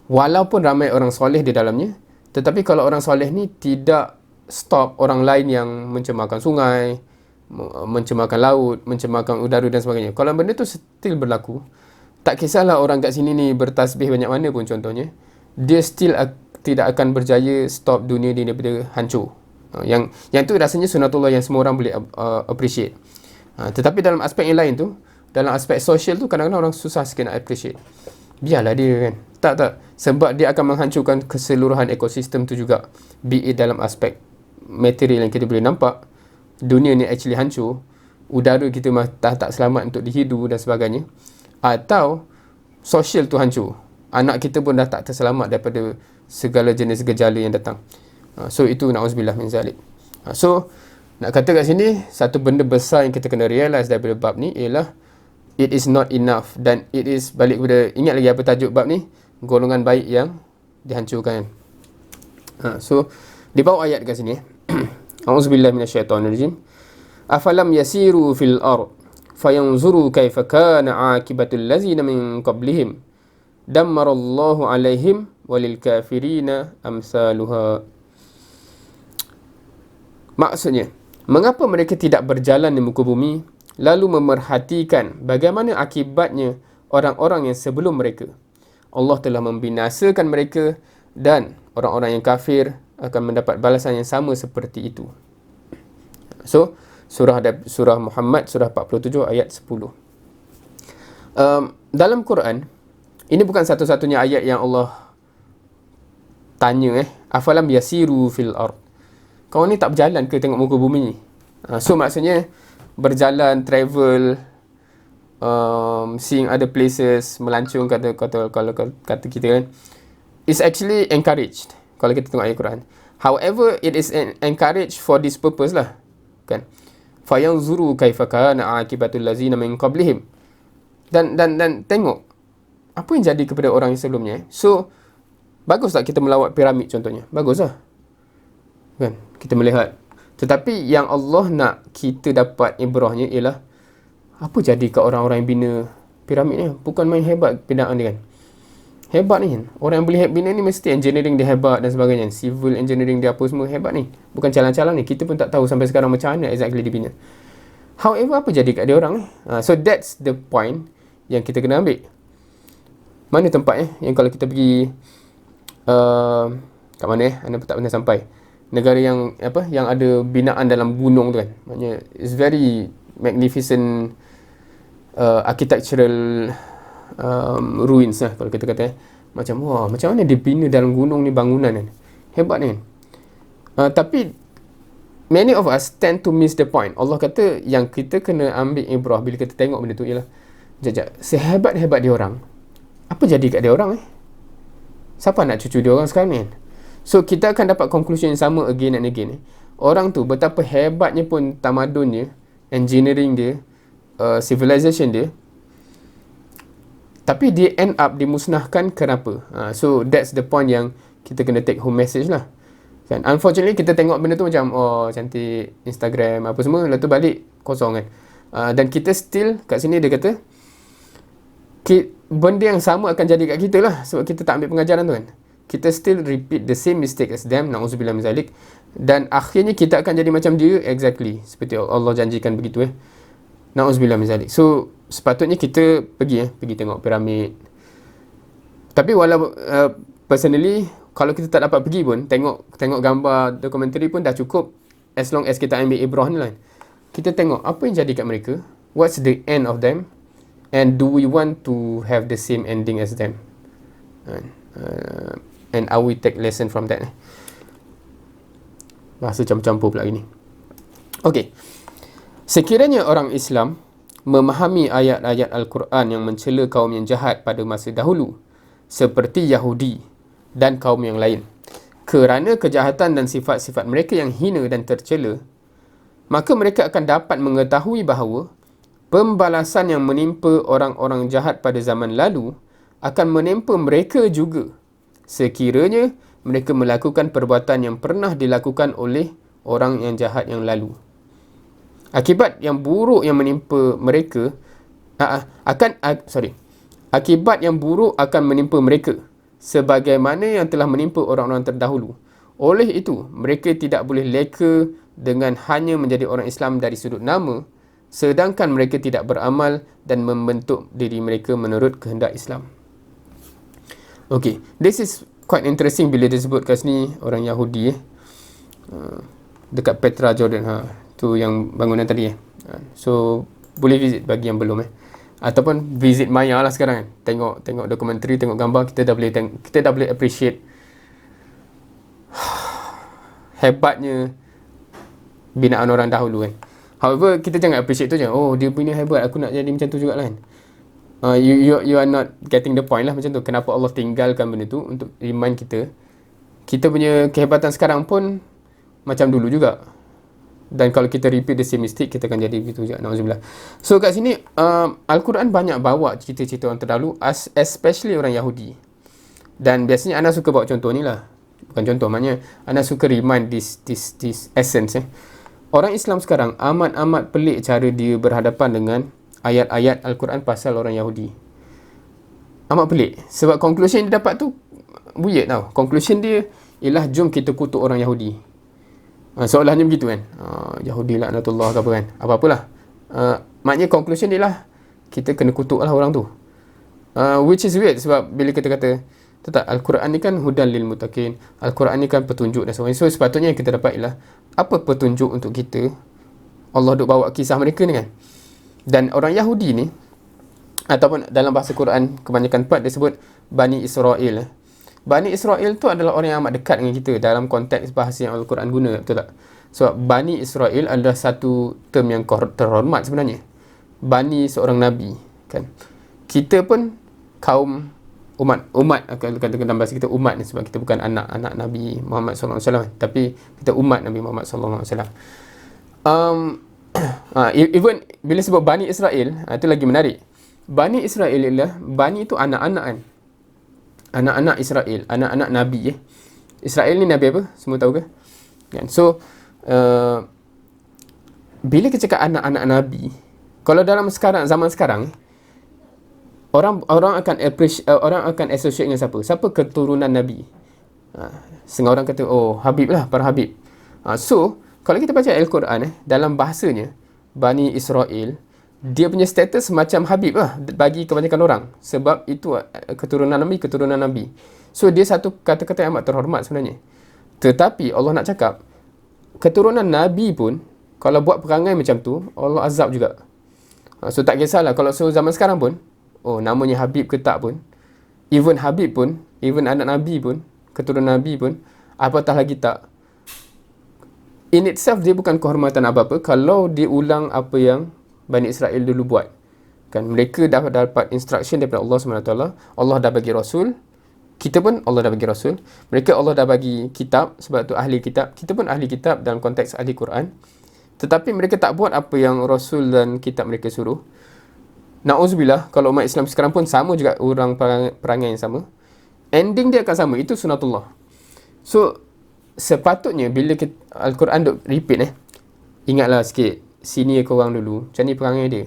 walaupun ramai orang soleh di dalamnya. Tetapi kalau orang soleh ni tidak stop orang lain yang mencemarkan sungai, mencemarkan laut, mencemarkan udara dan sebagainya, kalau benda tu still berlaku, tak kisahlah orang kat sini ni bertasbih banyak mana pun contohnya, dia still tidak akan berjaya stop dunia ni daripada hancur. Yang tu rasanya sunatullah yang semua orang boleh appreciate. Tetapi dalam aspek yang lain tu, dalam aspek sosial tu, kadang-kadang orang susah sikit nak appreciate. Biarlah dia kan. Tak. Sebab dia akan menghancurkan keseluruhan ekosistem tu juga. Be it dalam aspek material yang kita boleh nampak, dunia ni actually hancur, udara kita tak selamat untuk dihidu dan sebagainya, atau sosial tu hancur, anak kita pun dah tak terselamat daripada segala jenis gejala yang datang. So itu na'udzubillah min zalik. So nak kata kat sini, satu benda besar yang kita kena realise daripada bab ni ialah it is not enough, dan it is balik kepada, ingat lagi apa tajuk bab ni, golongan baik yang dihancurkan. So di bawah ayat kat sini, a'udzubillahi minasyaitonirrajim, afalam yasiru fil ard fayanzuru kaifa kana aqibatul ladzina min qablihim dammarallahu alaihim walil kafirina amsaluha. Maksudnya, mengapa mereka tidak berjalan di muka bumi lalu memerhatikan bagaimana akibatnya orang-orang yang sebelum mereka? Allah telah membinasakan mereka dan orang-orang yang kafir akan mendapat balasan yang sama seperti itu. So, surah Muhammad, surah 47 ayat 10. Dalam Quran, ini bukan satu-satunya ayat yang Allah tanya, afalam yasiru fil ard. Kau ni tak berjalan ke tengok muka bumi ni? So maksudnya berjalan, travel, seeing other places, melancong kalau kata kita kan, is actually encouraged kalau kita tengok ayat Quran. However, it is encouraged for this purpose lah, kan? Fayanzuru kaifa kana aqibatul ladzina min qablihim. Dan tengok apa yang jadi kepada orang yang sebelumnya. So bagus tak kita melawat piramid contohnya? Bagus lah, kan? Kita melihat. Tetapi yang Allah nak kita dapat ibrahnya ialah apa jadi ke orang-orang yang bina piramid ni. Bukan main hebat binaan dia kan. Hebat ni kan. Orang yang boleh bina ni mesti engineering dia hebat dan sebagainya. Civil engineering dia apa semua hebat ni. Bukan calang-calang ni. Kita pun tak tahu sampai sekarang macam mana exactly dia bina. However, apa jadi kat dia orang ni? So that's the point yang kita kena ambil. Mana tempat yang kalau kita pergi kat mana anda tak pernah sampai negara yang yang ada binaan dalam gunung tu kan. Maknanya it's very magnificent architectural ruins lah kalau kita kata. Macam wah, macam mana dia bina dalam gunung ni bangunan kan. Hebat ni kan. Tapi many of us tend to miss the point. Allah kata yang kita kena ambil ibrah bila kita tengok benda tu ialah, jajak, sehebat-hebat dia orang, apa jadi kat dia orang Siapa nak cucu dia orang sekarang ni kan? So kita akan dapat conclusion yang sama again and again. Orang tu betapa hebatnya pun tamadunnya, engineering dia, civilization dia, tapi dia end up dimusnahkan. Kenapa? So that's the point yang kita kena take home message lah, kan? Unfortunately kita tengok benda tu macam oh cantik, Instagram apa semua, lepas tu balik kosong kan. Dan kita still kat sini dia kata benda yang sama akan jadi kat kita lah, sebab kita tak ambil pengajaran tu kan. Kita still repeat the same mistake as them, na'udzubillah min zalik, dan akhirnya kita akan jadi macam dia exactly seperti Allah janjikan begitu na'udzubillah min zalik. So sepatutnya kita pergi tengok piramid. Tapi walau personally kalau kita tak dapat pergi pun, tengok gambar dokumentari pun dah cukup, as long as kita ambil ibrah ni lah. Kita tengok apa yang jadi kat mereka, what's the end of them, and do we want to have the same ending as them, and are we take lesson from that. Bahasa campur-campur pula ini. Okey, sekiranya orang Islam memahami ayat-ayat Al-Quran yang mencela kaum yang jahat pada masa dahulu, seperti Yahudi dan kaum yang lain, kerana kejahatan dan sifat-sifat mereka yang hina dan tercela, maka mereka akan dapat mengetahui bahawa pembalasan yang menimpa orang-orang jahat pada zaman lalu akan menimpa mereka juga, sekiranya mereka melakukan perbuatan yang pernah dilakukan oleh orang yang jahat yang lalu. Akibat yang buruk yang menimpa mereka akibat yang buruk akan menimpa mereka sebagaimana yang telah menimpa orang-orang terdahulu. Oleh itu, mereka tidak boleh leka dengan hanya menjadi orang Islam dari sudut nama, sedangkan mereka tidak beramal dan membentuk diri mereka menurut kehendak Islam. Okay, this is quite interesting bila disebut kat sini orang Yahudi dekat Petra, Jordan, tu yang bangunan tadi so boleh visit bagi yang belum ataupun visit Maya lah sekarang kan. Tengok dokumentari, tengok gambar, kita dah boleh appreciate hebatnya binaan orang dahulu kan. However, kita jangan appreciate tu je. Oh, dia punya hebat, aku nak jadi macam tu juga lah kan. You are not getting the point lah macam tu. Kenapa Allah tinggalkan benda tu untuk remind kita. Kita punya kehebatan sekarang pun macam dulu juga. Dan kalau kita repeat the same mistake, kita akan jadi begitu juga. Na'udzubillah. So kat sini, Al-Quran banyak bawa cerita-cerita orang terdahulu, especially orang Yahudi. Dan biasanya Ana suka bawa contoh ni lah. Bukan contoh, maknanya Ana suka remind this essence. Orang Islam sekarang amat-amat pelik cara dia berhadapan dengan ayat-ayat Al-Quran pasal orang Yahudi. Amat pelik. Sebab conclusion dia dapat tu weird tau. Conclusion dia ialah jom kita kutuk orang Yahudi. Seolahnya begitu kan. Yahudi laknatullah ke apa kan. Apa-apalah. Maknanya conclusion dia lah kita kena kutuk lah orang tu. Which is weird sebab bila kita kata tetap Al-Quran ni kan hudan lil muttaqin. Al-Quran ni kan petunjuk dan sebagainya. So sepatutnya yang kita dapat ialah apa petunjuk untuk kita. Allah duk bawa kisah mereka ni kan. Dan orang Yahudi ni ataupun dalam bahasa Quran kebanyakan part dia sebut Bani Israel. Bani Israel tu adalah orang yang amat dekat dengan kita dalam konteks bahasa yang Al-Quran guna, betul tak? Sebab Bani Israel adalah satu term yang terhormat sebenarnya. Bani seorang Nabi kan. Kita pun kaum umat kalau kata dalam bahasa kita umat ni, sebab kita bukan anak-anak Nabi Muhammad SAW, tapi kita umat Nabi Muhammad SAW. Even bila sebut Bani Israel, itu lagi menarik. Bani Israel ialah, Bani itu anak-anak kan. Anak-anak Israel, anak-anak Nabi Israel ni Nabi apa? Semua tahu ke? Kan? So bila kita cakap anak-anak Nabi, kalau dalam zaman sekarang orang akan orang akan associate dengan siapa? Siapa keturunan Nabi? Setengah orang kata oh Habib lah, para Habib. So kalau kita baca Al-Quran dalam bahasanya Bani Israel, dia punya status macam Habib lah bagi kebanyakan orang. Sebab itu keturunan Nabi. So dia satu kata-kata yang amat terhormat sebenarnya. Tetapi Allah nak cakap, keturunan Nabi pun kalau buat perangai macam tu, Allah azab juga. So tak kisahlah kalau zaman sekarang pun, oh namanya Habib ke tak pun, even Habib pun, even anak Nabi pun, keturunan Nabi pun, apatah lagi tak, in itself dia bukan kehormatan apa-apa kalau dia ulang apa yang Bani Israel dulu buat. Kan mereka dah dapat instruction daripada Allah SWT. Allah dah bagi Rasul. Kita pun Allah dah bagi Rasul. Mereka Allah dah bagi kitab, sebab tu ahli kitab. Kita pun ahli kitab dalam konteks ahli Quran. Tetapi mereka tak buat apa yang Rasul dan kitab mereka suruh. Na'udzubillah, kalau umat Islam sekarang pun sama juga orang perangai yang sama. Ending dia akan sama. Itu sunatullah. So sepatutnya bila Al-Quran duk repeat ingatlah sikit senior korang dulu, macam ni perangai dia,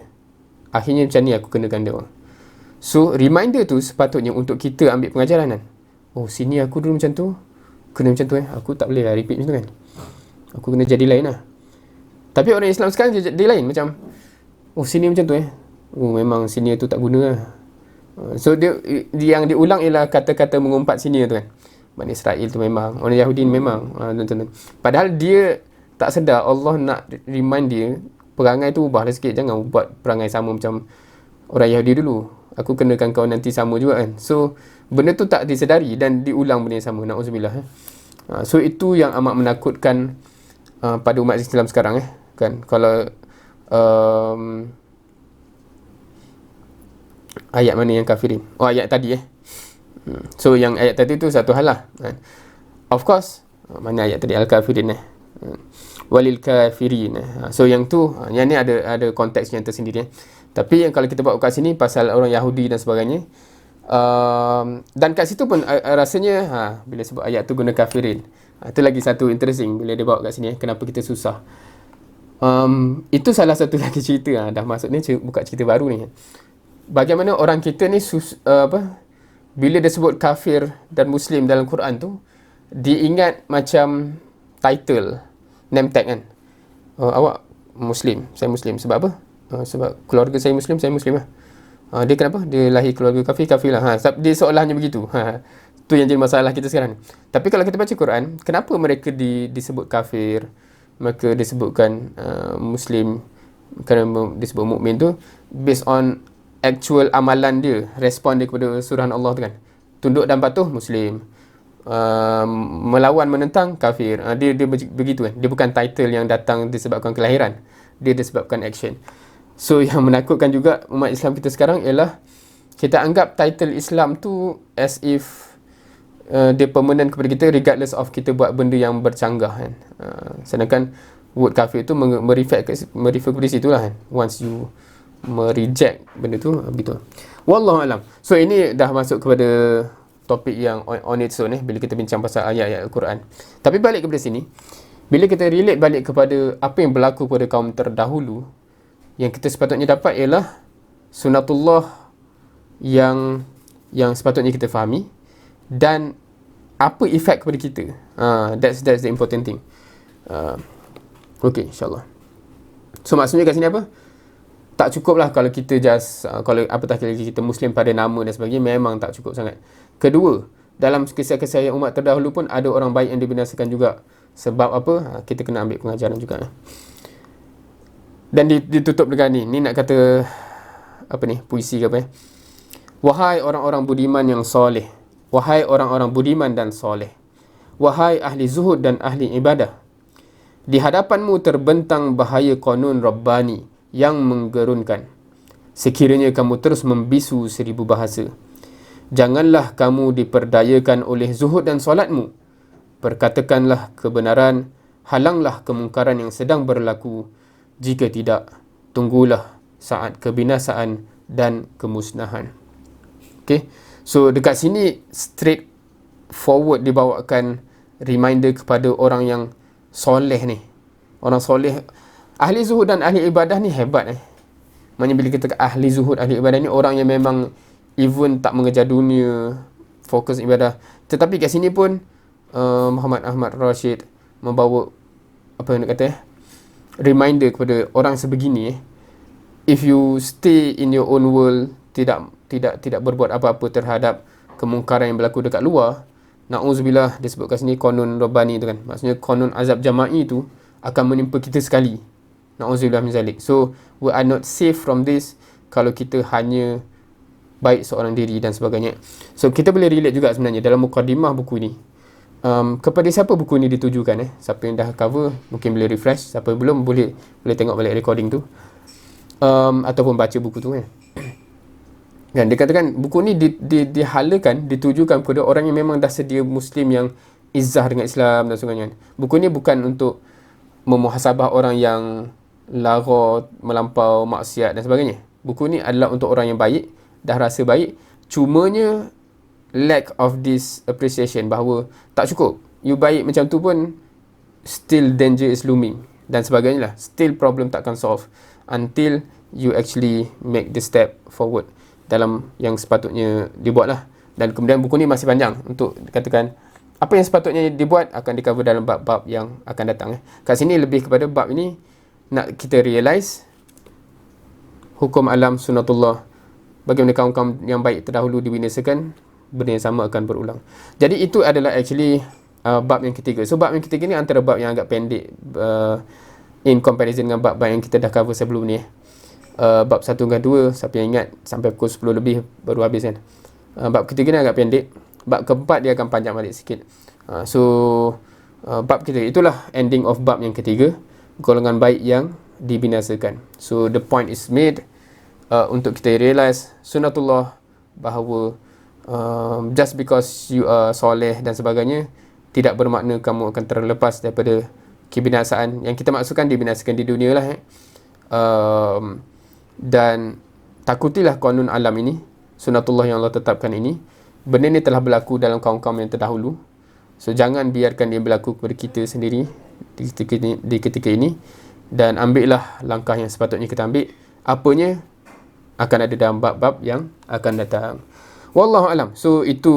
akhirnya macam ni aku kenakan dia orang. So reminder tu sepatutnya untuk kita ambil pengajaran kan. Oh senior aku dulu macam tu, kena macam tu aku tak boleh lah repeat macam tu kan, aku kena jadi lain lah. Tapi orang Islam sekarang dia lain, macam oh senior macam tu oh memang senior tu tak guna lah. So dia yang diulang ialah kata-kata mengumpat senior tu kan. Bani Israel tu memang, orang Yahudi memang padahal dia tak sedar Allah nak remind dia, perangai tu ubahlah sikit, jangan buat perangai sama macam orang Yahudi dulu, aku kenakan kau nanti sama juga kan. So benda tu tak disedari dan diulang benda yang sama. Na'udzubillah. So itu yang amat menakutkan pada umat Islam sekarang kan. Kalau ayat mana yang kafirin? Oh ayat tadi So yang ayat tadi tu satu hal lah of course. Mana ayat tadi? Al-Kafirin walil kafirin. So yang tu, yang ni ada konteks yang tersendiri Tapi yang kalau kita bawa kat sini pasal orang Yahudi dan sebagainya, dan kat situ pun rasanya bila sebut ayat tu guna kafirin, itu lagi satu interesting bila dia bawa kat sini kenapa kita susah. Itu salah satu lagi cerita dah masuk ni, buka cerita baru ni. Bagaimana orang kita ni bila dia sebut kafir dan muslim dalam Quran tu, diingat macam title, name tag kan. Awak muslim, saya muslim. Sebab apa? Sebab keluarga saya muslim, saya muslim lah. Dia kenapa? Dia lahir keluarga kafir, kafir lah. Dia seolahnya begitu. Tu yang jadi masalah kita sekarang. Tapi kalau kita baca Quran, kenapa mereka disebut kafir? Mereka disebutkan muslim, kerana disebut mukmin tu based on actual amalan dia, respon dia kepada surah Allah tu kan. Tunduk dan patuh, muslim. melawan, menentang, kafir. Dia begitu kan. Dia bukan title yang datang disebabkan kelahiran, dia disebabkan action. So yang menakutkan juga umat Islam kita sekarang ialah kita anggap title Islam tu as if dia permanent kepada kita regardless of kita buat benda yang bercanggah kan. Sedangkan word kafir tu merefer kepada situ lah kan. Once you mereject benda tu, begitu. Wallahu alam. So ini dah masuk kepada topik yang on its own bila kita bincang pasal ayat-ayat Al-Quran. Tapi balik kepada sini, bila kita relate balik kepada apa yang berlaku pada kaum terdahulu, yang kita sepatutnya dapat ialah sunatullah yang sepatutnya kita fahami, dan apa efek kepada kita. That's the important thing. Okay, insyaAllah. So maksudnya kat sini apa? Tak cukup lah kalau kita just kalau apatah lagi kita Muslim pada nama dan sebagainya, memang tak cukup sangat. Kedua, dalam kisah-kisah umat terdahulu pun ada orang baik yang dibinasakan juga. Sebab apa? Kita kena ambil pengajaran juga. Dan ditutup dengan ni nak kata apa ni, puisi ke apa ya? Wahai orang-orang budiman yang soleh, wahai orang-orang budiman dan soleh, wahai ahli zuhud dan ahli ibadah, di hadapanmu terbentang bahaya konun Rabbani yang menggerunkan. Sekiranya kamu terus membisu 1000 bahasa, janganlah kamu diperdayakan oleh zuhud dan solatmu. Perkatakanlah kebenaran, halanglah kemungkaran yang sedang berlaku. Jika tidak, tunggulah saat kebinasaan dan kemusnahan. Okay, so dekat sini straight forward dibawakan reminder kepada orang yang soleh ni. Orang soleh, ahli zuhud dan ahli ibadah ni hebat. Maksudnya bila kita ahli zuhud, ahli ibadah ni orang yang memang even tak mengejar dunia, fokus ibadah. Tetapi kat sini pun Muhammad Ahmad Rashid membawa apa yang nak kata reminder kepada orang sebegini. If you stay in your own world, tidak berbuat apa-apa terhadap kemungkaran yang berlaku dekat luar, na'udzubillah, disebut kat sini konun Rabbani tu kan, maksudnya konun azab jama'i tu akan menimpa kita sekali. Na'udzubillah min zalik. So we are not safe from this kalau kita hanya baik seorang diri dan sebagainya. So kita boleh relate juga sebenarnya dalam mukadimah buku ni. Kepada siapa buku ni ditujukan? Siapa yang dah cover mungkin boleh refresh, siapa belum boleh tengok balik recording tu, ataupun baca buku tu kan. Dan dia katakan buku ni dihalakan, ditujukan kepada orang yang memang dah sedia Muslim yang izzah dengan Islam dan sebagainya. Buku ni bukan untuk memuhasabah orang yang lara, melampau, maksiat dan sebagainya. Buku ni adalah untuk orang yang baik, dah rasa baik, cumanya lack of this appreciation, bahawa tak cukup. You baik macam tu pun still danger is looming dan sebagainya lah. Still problem takkan solve until you actually make the step forward dalam yang sepatutnya dibuat lah. Dan kemudian buku ni masih panjang untuk katakan apa yang sepatutnya dibuat akan di cover dalam bab-bab yang akan datang. Kat sini lebih kepada bab ini nak kita realise hukum alam sunatullah, bagaimana kaum-kaum yang baik terdahulu dibinasakan, benda yang sama akan berulang. Jadi itu adalah actually bab yang ketiga. So bab yang ketiga ni antara bab yang agak pendek in comparison dengan bab-bab yang kita dah cover sebelum ni. Bab 1 dan 2, siapa yang ingat, sampai pukul 10 lebih baru habis kan. Bab ketiga ni agak pendek. Bab keempat dia akan panjang balik sikit. Bab ketiga itulah ending of bab yang ketiga, golongan baik yang dibinasakan. So the point is made untuk kita realise sunatullah, bahawa just because you are soleh dan sebagainya tidak bermakna kamu akan terlepas daripada kebinasaan. Yang kita maksudkan dibinasakan di dunia lah. Dan takutilah konun alam ini, sunatullah yang Allah tetapkan ini, benda ni telah berlaku dalam kaum-kaum yang terdahulu. So jangan biarkan dia berlaku kepada kita sendiri di ketika ini, dan ambillah langkah yang sepatutnya kita ambil. Apanya akan ada dalam bab-bab yang akan datang. Wallahu alam. So itu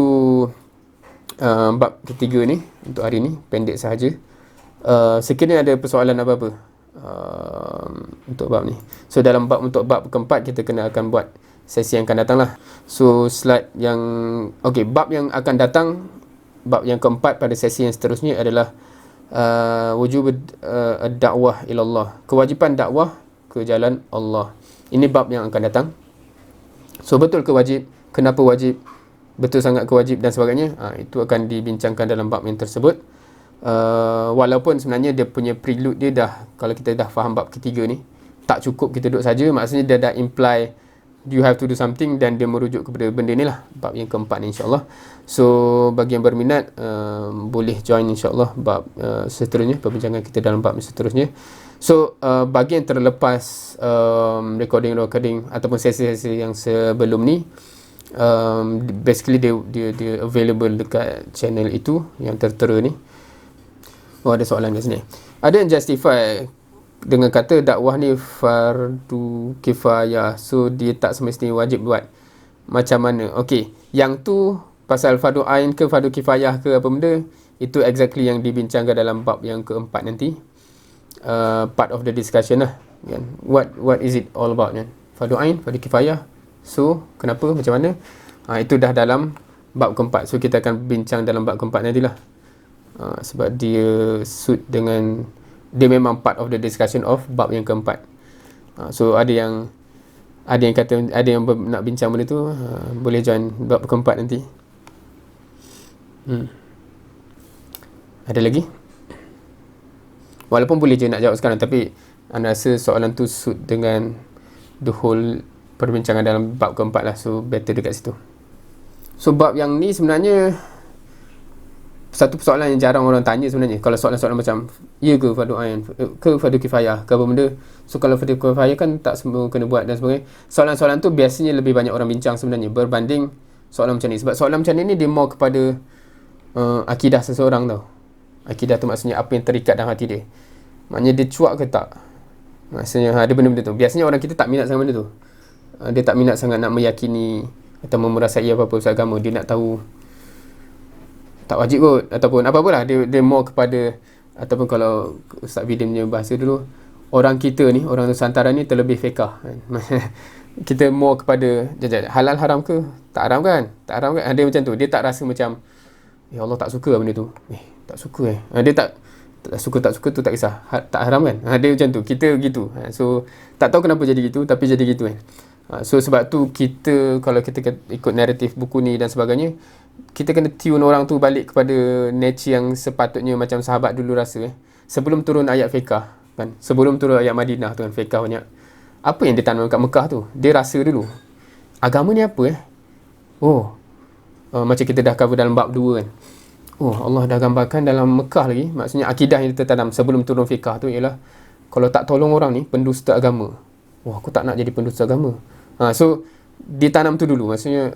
bab ketiga ni untuk hari ni, pendek sahaja. Sekiranya ada persoalan apa-apa untuk bab ni. So dalam untuk bab keempat kita kena akan buat sesi yang akan datang lah. So slide yang bab yang akan datang, bab yang keempat pada sesi yang seterusnya adalah wujub dakwah ilallah, kewajipan dakwah ke jalan Allah. Ini bab yang akan datang. So betul ke wajib? Kenapa wajib? betul sangat ke wajib dan sebagainya, itu akan dibincangkan dalam bab yang tersebut. Walaupun sebenarnya dia punya prelude dia dah, kalau kita dah faham bab ketiga ni, tak cukup kita duduk saja, maksudnya dia dah imply you have to do something, dan dia merujuk kepada benda ni lah, bab yang keempat ni insyaAllah. So bagi yang berminat, boleh join insyaAllah bab seterusnya, perbincangan kita dalam bab seterusnya. So bagi yang terlepas recording ataupun sesi-sesi yang sebelum ni, basically dia available dekat channel itu yang tertera ni. Ada soalan kat sini. Ada yang justify dengan kata dakwah ni fardu kifayah, so dia tak semestinya wajib buat. Macam mana? Okey, yang tu pasal fardu ain ke fardu kifayah ke apa benda, itu exactly yang dibincangkan dalam bab yang keempat nanti. Part of the discussion lah kan. What is it all about kan? Fardu ain, fardu kifayah. So, kenapa? Macam mana? Itu dah dalam bab keempat. So, kita akan bincang dalam bab keempat nantilah. Sebab dia suit dengan, dia memang part of the discussion of bab yang keempat. So ada yang kata, ada yang nak bincang benda tu, boleh join bab keempat nanti. Ada lagi? Walaupun boleh je nak jawab sekarang, tapi anda rasa soalan tu suit dengan the whole perbincangan dalam bab keempat lah. So better dekat situ. So bab yang ni sebenarnya satu persoalan yang jarang orang tanya sebenarnya. Kalau soalan-soalan macam, ya ke fardu ain ke fardu kifayah ke apa benda. So kalau fardu kifayah kan tak semua kena buat dan sebagainya. Soalan-soalan tu biasanya lebih banyak orang bincang sebenarnya berbanding soalan macam ni. Sebab soalan macam ni dia more kepada akidah seseorang tau. Akidah tu maksudnya apa yang terikat dalam hati dia. Maknanya dia cuak ke tak. Maksudnya ada benda-benda tu. Biasanya orang kita tak minat sangat benda tu. Dia tak minat sangat nak meyakini atau merasai apa-apa pasal agama. Dia nak tahu tak wajib kot ataupun apa-apalah, dia more kepada, ataupun kalau Ustaz Bidin punya bahasa dulu, orang kita ni, orang Nusantara ni terlebih fiqah kan. Kita more kepada halal haram ke? Tak haram kan? Tak haram kan? Dia macam tu. Dia tak rasa macam, ya Allah tak suka benda tu. Tak suka dia tak suka tu tak kisah. Tak haram kan? Dia macam tu. Kita gitu. So tak tahu kenapa jadi gitu, tapi jadi gitu kan. So sebab tu kita, kalau kita ikut naratif buku ni dan sebagainya, kita kena tune orang tu balik kepada nature yang sepatutnya, macam sahabat dulu rasa sebelum turun ayat fiqah kan, sebelum turun ayat Madinah tu kan, fiqah banyak. Apa yang dia tanam kat Mekah tu, dia rasa dulu agama ni apa macam kita dah cover dalam bab 2 kan. Allah dah gambarkan dalam Mekah lagi, maksudnya akidah yang tertanam sebelum turun fiqah tu ialah, kalau tak tolong orang ni, pendusta agama. Aku tak nak jadi pendusta agama. So ditanam tu dulu. Maksudnya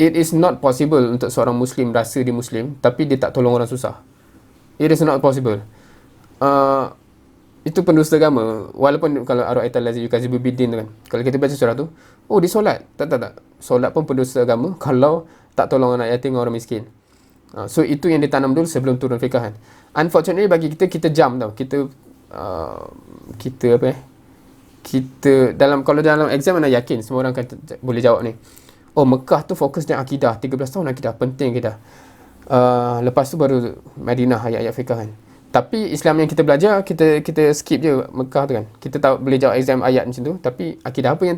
it is not possible untuk seorang Muslim rasa dia Muslim tapi dia tak tolong orang susah. It is not possible. Itu pendusta agama. Walaupun kalau ara'aital ladzi yukadzibu biddin kan, kalau kita baca surah tu, dia solat. Tak. Solat pun pendusta agama kalau tak tolong anak yatim, orang miskin. So itu yang ditanam dulu sebelum turun fiqh kan. Unfortunately bagi kita jam tau. Kita kalau dalam exam mana yakin semua orang boleh jawab ni. Mekah tu fokusnya akidah, 13 tahun akidah, penting akidah. Lepas tu baru Madinah ayat-ayat fiqh kan. Tapi Islam yang kita belajar, kita skip je Mekah tu kan. Kita tahu boleh jawab exam ayat macam tu, tapi akidah apa yang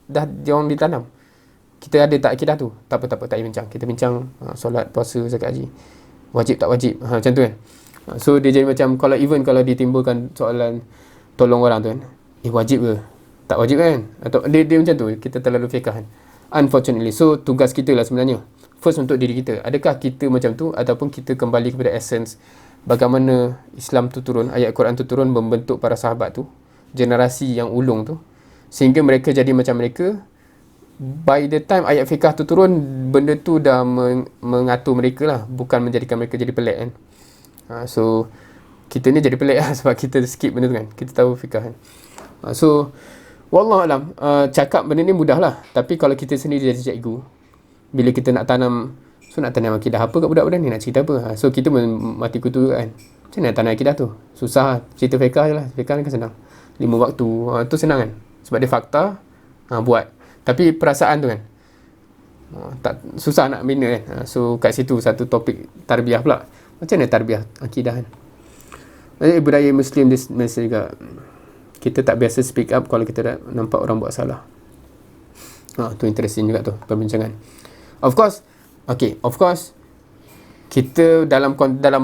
dah diorang ditanam. Kita ada tak akidah tu? Tak apa, tak payah bincang. Kita bincang solat, puasa, zakat, haji. Wajib tak wajib? Macam tu kan. So dia jadi macam, kalau ditimbulkan soalan tolong orang tu kan, wajib ke? Tak wajib kan? Atau dia macam tu, kita terlalu fiqh kan. Unfortunately. So tugas kita lah sebenarnya, first untuk diri kita, adakah kita macam tu ataupun kita kembali kepada essence bagaimana Islam tu turun, ayat Quran tu turun, membentuk para sahabat tu, generasi yang ulung tu, sehingga mereka jadi macam mereka. By the time ayat fiqh tu turun, benda tu dah mengatur mereka lah, bukan menjadikan mereka jadi pelik kan. So kita ni jadi pelik lah sebab kita skip benda tu kan. Kita tahu fiqh kan. So wallahualam, cakap benda ni mudah lah, tapi kalau kita sendiri jadi cikgu, bila kita nak tanam akidah apa kat budak-budak ni, nak cerita apa? So kita mati kutu kan. Macam mana nak tanam akidah tu? Susah. Cerita fiqh je lah. Fiqh ni kan senang, 5 waktu, tu senang kan, sebab dia fakta, buat. Tapi perasaan tu kan, tak susah nak bina kan. So kat situ satu topik tarbiyah pula. Macam mana tarbiyah akidah kan. Budaya Muslim di Malaysia juga, kita tak biasa speak up kalau kita dah nampak orang buat salah. Tu interesting juga tu perbincangan. Of course Okay, of course kita dalam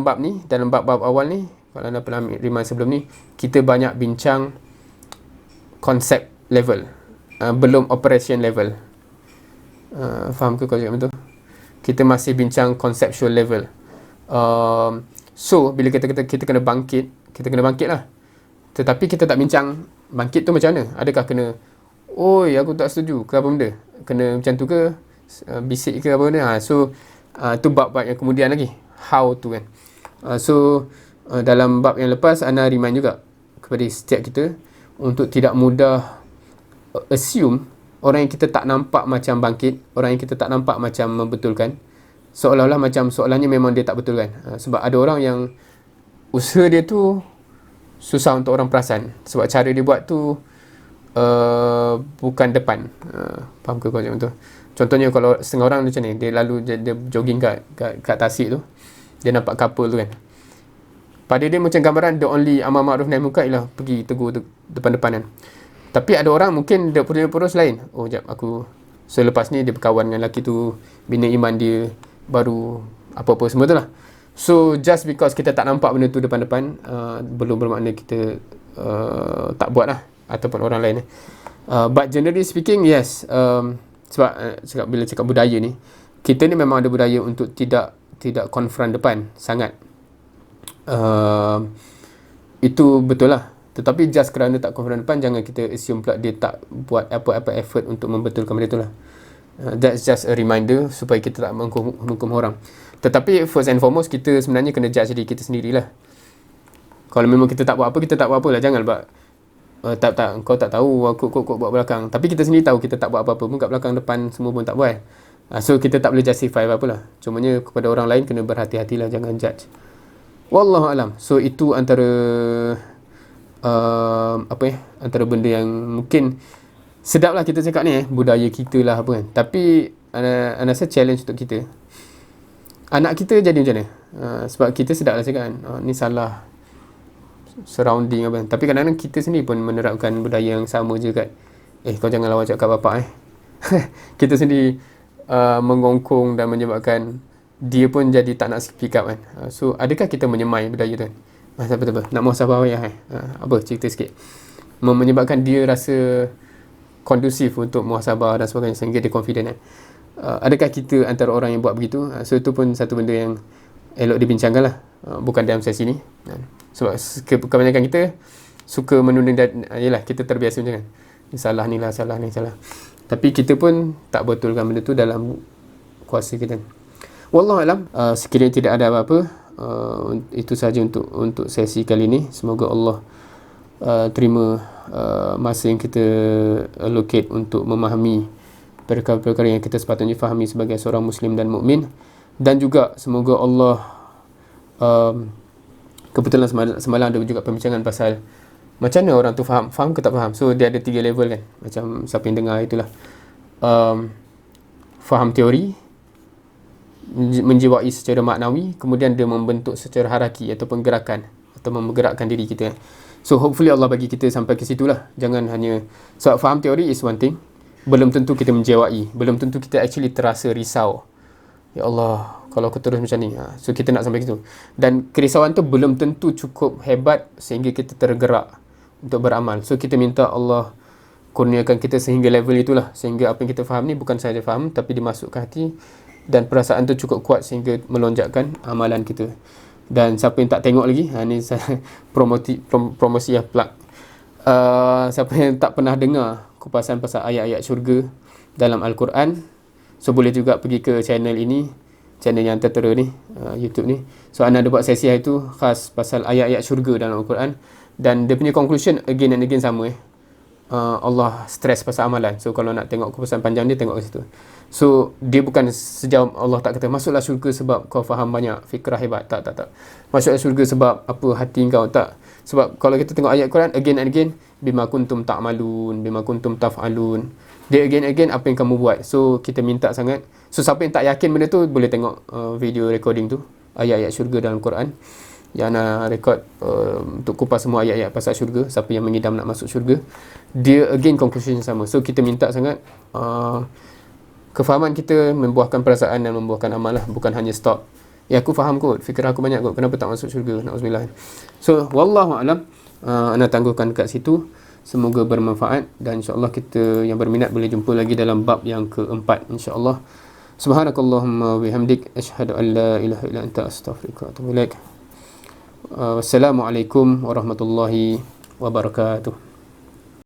bab ni, dalam bab-bab awal ni, kalau anda pernah remind sebelum ni, kita banyak bincang konsep level, belum operation level. Faham ke kau cakap betul? Kita masih bincang conceptual level. So bila kita kena bangkit, kita kena bangkit lah. Tetapi kita tak bincang bangkit tu macam mana. Adakah kena, oi aku tak setuju ke apa benda, kena macam tu ke, bisik ke apa benda. So tu bab-bab yang kemudian lagi, how tu kan. Dalam bab yang lepas Ana remind juga kepada setiap kita untuk tidak mudah assume orang yang kita tak nampak macam bangkit, orang yang kita tak nampak macam membetulkan, seolah-olah macam soalannya memang dia tak betul kan. Sebab ada orang yang usaha dia tu susah untuk orang perasan, sebab cara dia buat tu bukan depan. Faham ke kau macam tu? Contohnya kalau setengah orang macam ni, dia lalu dia jogging kat tasik tu, dia nampak couple tu kan, pada dia macam gambaran the only amar ma'ruf nahi munkar ialah pergi tegur depan-depan kan. Tapi ada orang mungkin dia punya poros lain. Oh jap, aku selepas ni dia berkawan dengan lelaki tu, bina iman dia, baru apa-apa semua tu lah. So just because kita tak nampak benda tu depan-depan, belum bermakna kita tak buat lah, ataupun orang lain. But generally speaking, yes, sebab bila cakap budaya ni, kita ni memang ada budaya untuk tidak confront depan sangat. Itu betul lah. Tetapi just kerana tak confront depan, jangan kita assume pula dia tak buat apa-apa effort untuk membetulkan benda tu lah. That's just a reminder supaya kita tak menghukum orang. Tetapi first and foremost, kita sebenarnya kena judge diri kita sendirilah. Kalau memang kita tak buat apa, kita tak buat apa lah. Jangan buat kau tak tahu, aku buat belakang. Tapi kita sendiri tahu kita tak buat apa-apa pun kat belakang, depan semua pun tak buat. So kita tak boleh justify apa-apa lah. Cumanya kepada orang lain kena berhati-hatilah, jangan judge. Wallahualam. So itu antara antara benda yang mungkin sedap lah kita cakap ni, budaya kita lah apa kan. Tapi Ana rasa challenge untuk kita, anak kita jadi macam mana. Sebab kita sedap lah cakap kan, ni salah surrounding apa kan. Tapi kadang-kadang kita sendiri pun menerapkan budaya yang sama je kat, kau jangan lawan cakap kat bapak kita sendiri mengongkong dan menyebabkan dia pun jadi tak nak speak up kan. So adakah kita menyemai budaya tu kan? Betul-betul nak muhasabah ayah apa cerita sikit, menyebabkan dia rasa kondusif untuk muhasabah dan sebagainya, sehingga dia confident kan. Adakah kita antara orang yang buat begitu? So itu pun satu benda yang elok dibincangkan lah, bukan dalam sesi ni. Sebab kebanyakan kita suka menunda, yelah kita terbiasa macam kan, ni salah ni lah, salah ni salah. Tapi kita pun tak betulkan benda tu dalam kuasa kita. Wallahualam. Sekiranya tidak ada apa-apa, itu sahaja untuk sesi kali ini. Semoga Allah terima masa yang kita allocate untuk memahami perkara-perkara yang kita sepatutnya fahami sebagai seorang Muslim dan mukmin. Dan juga semoga Allah, kebetulan semalam ada juga pembincangan pasal macam mana orang tu faham ke tak faham. So dia ada 3 level kan, macam siapa yang dengar itulah, faham teori, menjiwai secara maknawi, kemudian dia membentuk secara haraki ataupun gerakan, atau menggerakkan diri kita. So hopefully Allah bagi kita sampai ke situ lah. Jangan hanya sebab faham teori is one thing, belum tentu kita menjiwai, belum tentu kita actually terasa risau, ya Allah kalau aku terus macam ni. So kita nak sampai situ. Dan kerisauan tu belum tentu cukup hebat sehingga kita tergerak untuk beramal. So kita minta Allah kurniakan kita sehingga level itulah, sehingga apa yang kita faham ni bukan sahaja faham, tapi dimasukkan hati, dan perasaan tu cukup kuat sehingga melonjakkan amalan kita. Dan siapa yang tak tengok lagi, ni saya promosi ya, plug. Siapa yang tak pernah dengar kupasan pasal ayat-ayat syurga dalam Al-Quran, so boleh juga pergi ke channel ini, channel yang tertera ni, YouTube ni. So Ana ada buat sesi hari tu khas pasal ayat-ayat syurga dalam Al-Quran, dan dia punya conclusion again and again sama. Allah stress pasal amalan. So kalau nak tengok kupasan panjang dia, tengok ke situ. So dia bukan sejauh Allah tak kata masuklah syurga sebab kau faham banyak fikrah hebat. Tak. Masuklah syurga sebab apa hati kau, tak. Sebab kalau kita tengok ayat Quran again and again, bima kuntum ta'malun, bima kuntum taf'alun, dia again apa yang kamu buat. So kita minta sangat. So siapa yang tak yakin benda tu, boleh tengok video recording tu, ayat-ayat syurga dalam Quran, yang nak rekod untuk kupas semua ayat-ayat pasal syurga. Siapa yang mengidam nak masuk syurga, dia again conclusion sama. So kita minta sangat, kefahaman kita membuahkan perasaan dan membuahkan amal lah, bukan hanya stop. Ya, aku faham kot, fikir aku banyak kot, kenapa tak masuk syurga? Na'udzubillah. So, wallahu a'lam. Ana tangguhkan kat situ. Semoga bermanfaat, dan insya-Allah kita yang berminat boleh jumpa lagi dalam bab yang keempat insya-Allah. Subhanakallahumma bihamdik asyhadu an la ilaha illa anta astaghfiruka wa atubu ilaik. Wassalamualaikum warahmatullahi wabarakatuh.